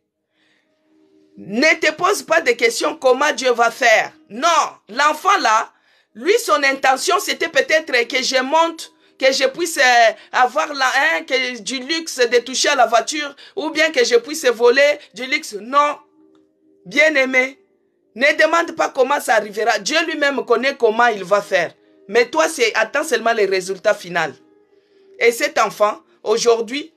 Ne te pose pas de questions comment Dieu va faire. Non, l'enfant là, lui, son intention, c'était peut-être que je monte, que je puisse avoir du luxe de toucher à la voiture, ou bien que je puisse voler du luxe. Non, bien-aimé, ne demande pas comment ça arrivera. Dieu lui-même connaît comment il va faire. Mais toi, attends seulement les résultats finaux. Et cet enfant, aujourd'hui,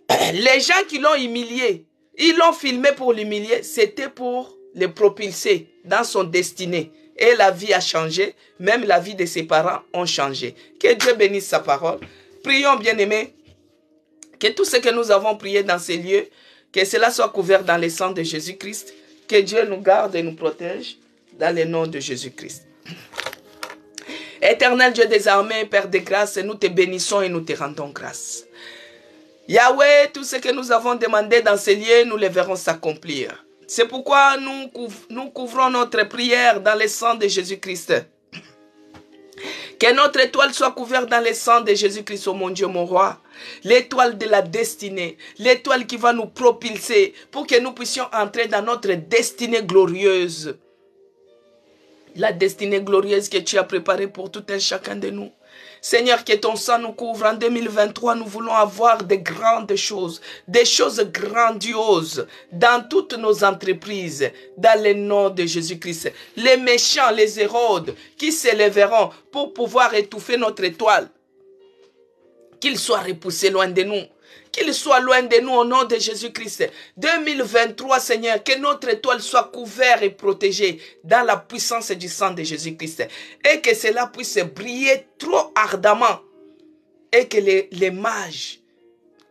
Les gens qui l'ont humilié, ils l'ont filmé pour l'humilier, c'était pour le propulser dans son destinée. Et la vie a changé, même la vie de ses parents ont changé. Que Dieu bénisse sa parole. Prions, bien-aimés, que tout ce que nous avons prié dans ces lieux, que cela soit couvert dans le sang de Jésus-Christ. Que Dieu nous garde et nous protège dans le nom de Jésus-Christ. Éternel Dieu des armées, Père de grâce, nous te bénissons et nous te rendons grâce. Yahweh, tout ce que nous avons demandé dans ces lieux, nous les verrons s'accomplir. C'est pourquoi nous couvrons notre prière dans le sang de Jésus-Christ. Que notre étoile soit couverte dans le sang de Jésus-Christ, oh mon Dieu, mon roi. L'étoile de la destinée, l'étoile qui va nous propulser pour que nous puissions entrer dans notre destinée glorieuse. La destinée glorieuse que tu as préparée pour tout un chacun de nous. Seigneur, que ton sang nous couvre. En 2023, nous voulons avoir de grandes choses, des choses grandioses dans toutes nos entreprises, dans le nom de Jésus-Christ. Les méchants, les Hérodes, qui s'élèveront pour pouvoir étouffer notre étoile, qu'ils soient repoussés loin de nous. Qu'il soit loin de nous au nom de Jésus-Christ. 2023, Seigneur, que notre étoile soit couverte et protégée dans la puissance du sang de Jésus-Christ. Et que cela puisse briller trop ardemment. Et que les mages,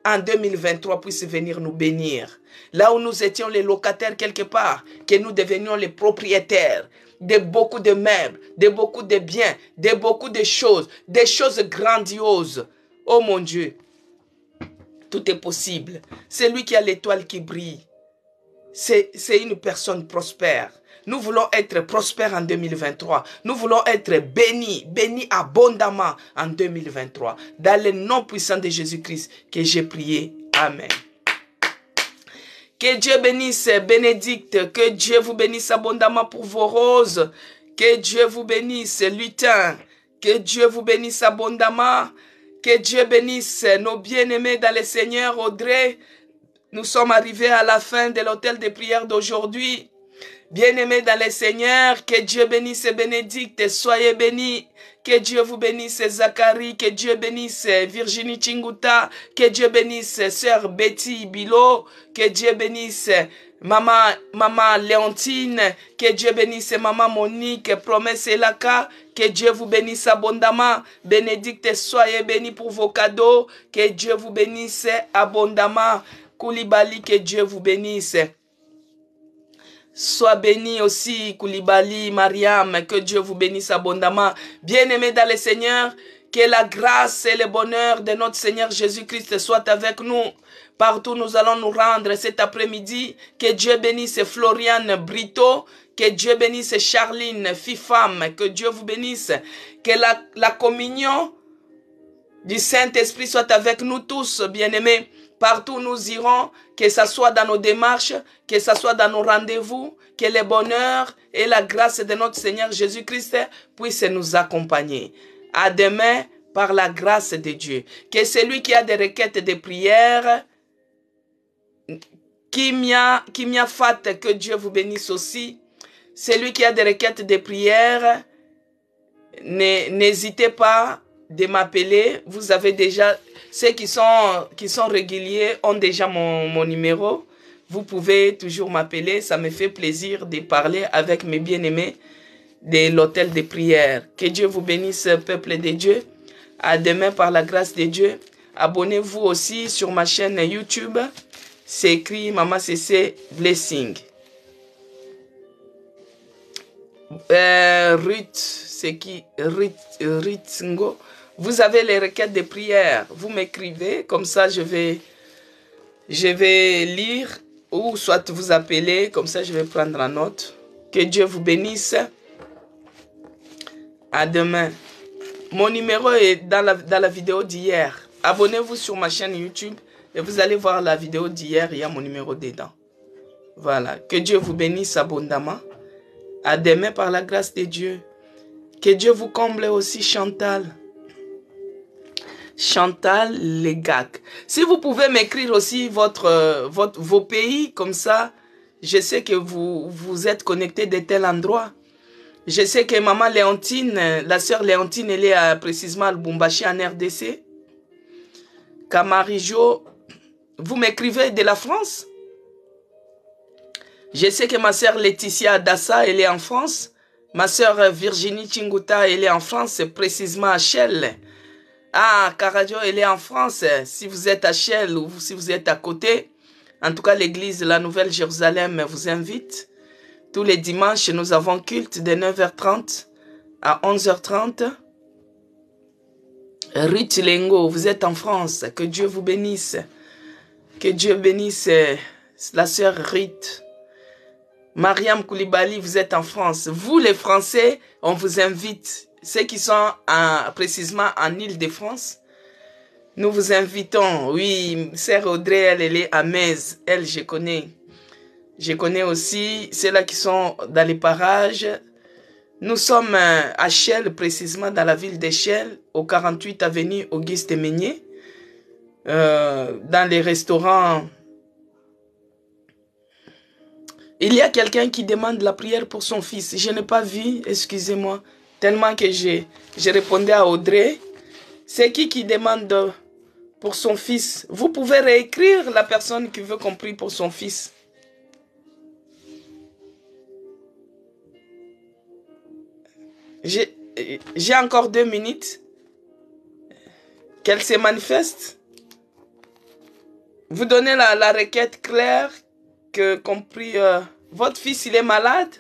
en 2023, puissent venir nous bénir. Là où nous étions les locataires quelque part, que nous devenions les propriétaires de beaucoup de meubles, de beaucoup de biens, de beaucoup de choses, des choses grandioses. Oh mon Dieu. Tout est possible. C'est lui qui a l'étoile qui brille. C'est une personne prospère. Nous voulons être prospères en 2023. Nous voulons être bénis, bénis abondamment en 2023. Dans le nom puissant de Jésus-Christ que j'ai prié. Amen. Que Dieu bénisse Bénédicte. Que Dieu vous bénisse abondamment pour vos roses. Que Dieu vous bénisse lutin. Que Dieu vous bénisse abondamment. Que Dieu bénisse nos bien-aimés dans le Seigneur. Audrey, nous sommes arrivés à la fin de l'hôtel de prière d'aujourd'hui. Bien-aimés dans le Seigneur, que Dieu bénisse Bénédicte, soyez bénis. Que Dieu vous bénisse Zacharie, que Dieu bénisse Virginie Chinguta, que Dieu bénisse Sœur Betty Bilo, que Dieu bénisse Maman Léontine, que Dieu bénisse Maman Monique, Promesse Elaka, que Dieu vous bénisse abondamment. Bénédicte, soyez bénis pour vos cadeaux, que Dieu vous bénisse abondamment. Koulibaly, que Dieu vous bénisse. Sois béni aussi, Koulibaly, Mariam, que Dieu vous bénisse abondamment. Bien-aimés dans le Seigneur, que la grâce et le bonheur de notre Seigneur Jésus-Christ soient avec nous. Partout nous allons nous rendre cet après-midi. Que Dieu bénisse Floriane Brito. Que Dieu bénisse Charline, fille-femme. Que Dieu vous bénisse. Que la communion du Saint-Esprit soit avec nous tous, bien-aimés. Partout nous irons, que ce soit dans nos démarches, que ce soit dans nos rendez-vous, que le bonheur et la grâce de notre Seigneur Jésus-Christ puissent nous accompagner. À demain, par la grâce de Dieu. Que celui qui a des requêtes de prière, Kimia Fat, que Dieu vous bénisse aussi. Celui qui a des requêtes de prière, n'hésitez pas de m'appeler. Vous avez déjà, ceux qui sont réguliers ont déjà mon numéro. Vous pouvez toujours m'appeler. Ça me fait plaisir de parler avec mes bien-aimés de l'hôtel de prière. Que Dieu vous bénisse, peuple de Dieu. À demain par la grâce de Dieu. Abonnez-vous aussi sur ma chaîne YouTube. C'est écrit Maman CC Blessing. Ruth, c'est qui? Ruth Ngo. Vous avez les requêtes de prière. Vous m'écrivez, comme ça je vais lire, ou soit vous appelez, comme ça je vais prendre en note. Que Dieu vous bénisse. À demain. Mon numéro est dans la vidéo d'hier. Abonnez-vous sur ma chaîne YouTube et vous allez voir la vidéo d'hier. Il y a mon numéro dedans. Voilà. Que Dieu vous bénisse abondamment. À demain par la grâce de Dieu. Que Dieu vous comble aussi, Chantal. Chantal Legac. Si vous pouvez m'écrire aussi vos pays, comme ça, je sais que vous êtes connecté de tel endroit. Je sais que maman Léontine, la sœur Léontine, elle est précisément à Lubumbashi en RDC. Camarijo, Vous m'écrivez de la France? Je sais que ma sœur Laetitia Dassa, elle est en France. Ma sœur Virginie Chinguta, elle est en France, précisément à Chelles. Ah, Karadio, elle est en France. Si vous êtes à Chelles ou si vous êtes à côté, en tout cas, l'église de la Nouvelle-Jérusalem vous invite. Tous les dimanches, nous avons culte de 9h30 à 11h30. Ruth Lengo, vous êtes en France. Que Dieu vous bénisse. Que Dieu bénisse la sœur Ruth. Mariam Koulibaly, vous êtes en France. Vous, les Français, on vous invite. Ceux qui sont précisément en Île-de-France, nous vous invitons. Oui, sœur Audrey, elle est à Metz. Elle, je connais. Je connais aussi ceux-là qui sont dans les parages. Nous sommes à Chelles, précisément dans la ville de Chelles, au 48 avenue Auguste Meunier, dans les restaurants. Il y a quelqu'un qui demande la prière pour son fils. Je n'ai pas vu, excusez-moi, tellement que j'ai répondu à Audrey. C'est qui demande pour son fils? Vous pouvez réécrire la personne qui veut qu'on prie pour son fils. J'ai encore 2 minutes. Qu'elle se manifeste. Vous donnez la requête claire que compris. Votre fils, il est malade.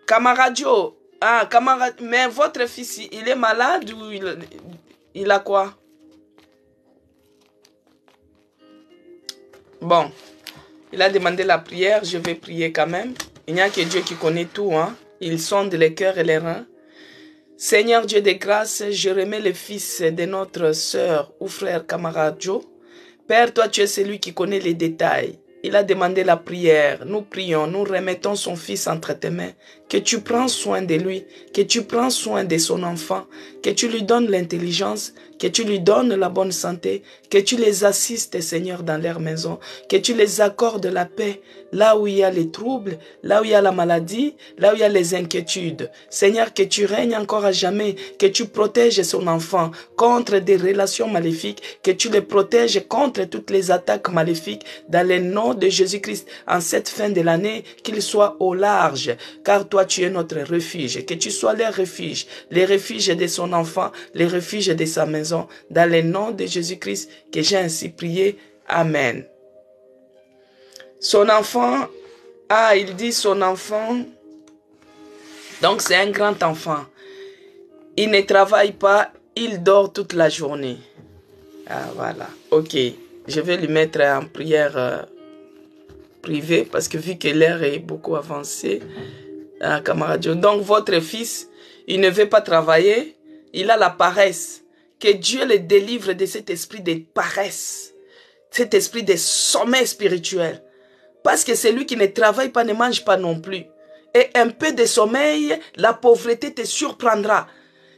Camaradio. Ah, camarade. Mais votre fils, il est malade ou il a quoi? Bon. Il a demandé la prière. Je vais prier quand même. Il n'y a que Dieu qui connaît tout. Hein? Il sonde les cœurs et les reins. Seigneur Dieu de grâce, je remets le fils de notre sœur ou frère camarade Joe. Père, toi tu es celui qui connaît les détails. Il a demandé la prière. Nous prions, nous remettons son fils entre tes mains. Que tu prends soin de lui, que tu prends soin de son enfant, que tu lui donnes l'intelligence, que tu lui donnes la bonne santé, que tu les assistes, Seigneur, dans leur maison, que tu les accordes la paix, là où il y a les troubles, là où il y a la maladie, là où il y a les inquiétudes. Seigneur, que tu règnes encore à jamais, que tu protèges son enfant contre des relations maléfiques, que tu les protèges contre toutes les attaques maléfiques, dans le nom de Jésus-Christ, en cette fin de l'année, qu'il soit au large, car toi tu es notre refuge, que tu sois les refuges de son enfant, les refuges de sa maison, dans le nom de Jésus-Christ, que j'ai ainsi prié. Amen. Son enfant, il dit son enfant, donc c'est un grand enfant. Il ne travaille pas, il dort toute la journée. Ah voilà, ok. Je vais lui mettre en prière privée parce que vu que l'heure est beaucoup avancée, camarade. Donc votre fils, il ne veut pas travailler, il a la paresse. Que Dieu le délivre de cet esprit de paresse, cet esprit de sommeil spirituel. Parce que celui qui ne travaille pas ne mange pas non plus. Et un peu de sommeil, la pauvreté te surprendra.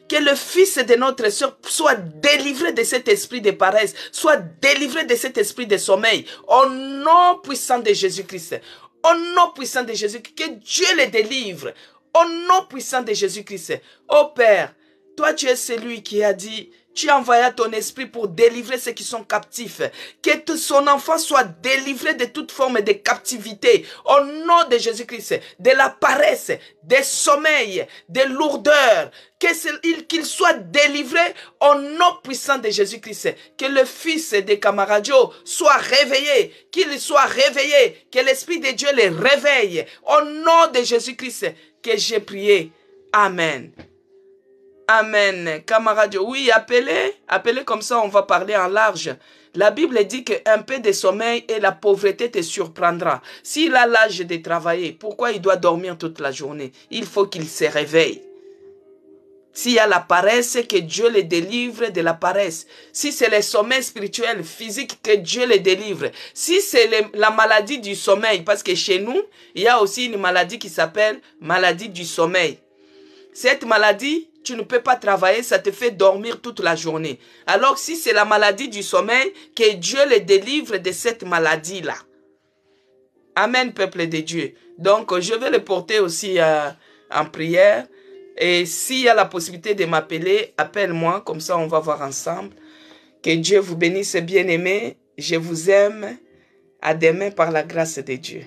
Que le fils de notre sœur soit délivré de cet esprit de paresse, soit délivré de cet esprit de sommeil. Au nom puissant de Jésus-Christ. Au nom puissant de Jésus-Christ. Que Dieu le délivre. Au nom puissant de Jésus-Christ. Ô Père, toi tu es celui qui a dit... Tu envoyas ton esprit pour délivrer ceux qui sont captifs. Que son enfant soit délivré de toute forme de captivité. Au nom de Jésus-Christ. De la paresse, des sommeils, des lourdeurs. Qu'il soit délivré au nom puissant de Jésus-Christ. Que le fils de Camaradio soit réveillé. Qu'il soit réveillé. Que l'Esprit de Dieu le réveille. Au nom de Jésus-Christ que j'ai prié. Amen. Amen. Camarade, oui, appelez comme ça, on va parler en large. La Bible dit qu'un peu de sommeil et la pauvreté te surprendra. S'il a l'âge de travailler, pourquoi il doit dormir toute la journée? Il faut qu'il se réveille. S'il y a la paresse, que Dieu le délivre de la paresse. Si c'est le sommeil spirituel, physique, que Dieu le délivre. Si c'est la maladie du sommeil, parce que chez nous, il y a aussi une maladie qui s'appelle maladie du sommeil. Cette maladie, tu ne peux pas travailler, ça te fait dormir toute la journée. Alors si c'est la maladie du sommeil, que Dieu le délivre de cette maladie-là. Amen, peuple de Dieu. Donc, je vais le porter aussi en prière. Et s'il y a la possibilité de m'appeler, appelle-moi, comme ça on va voir ensemble. Que Dieu vous bénisse, bien-aimés. Je vous aime. À demain par la grâce de Dieu.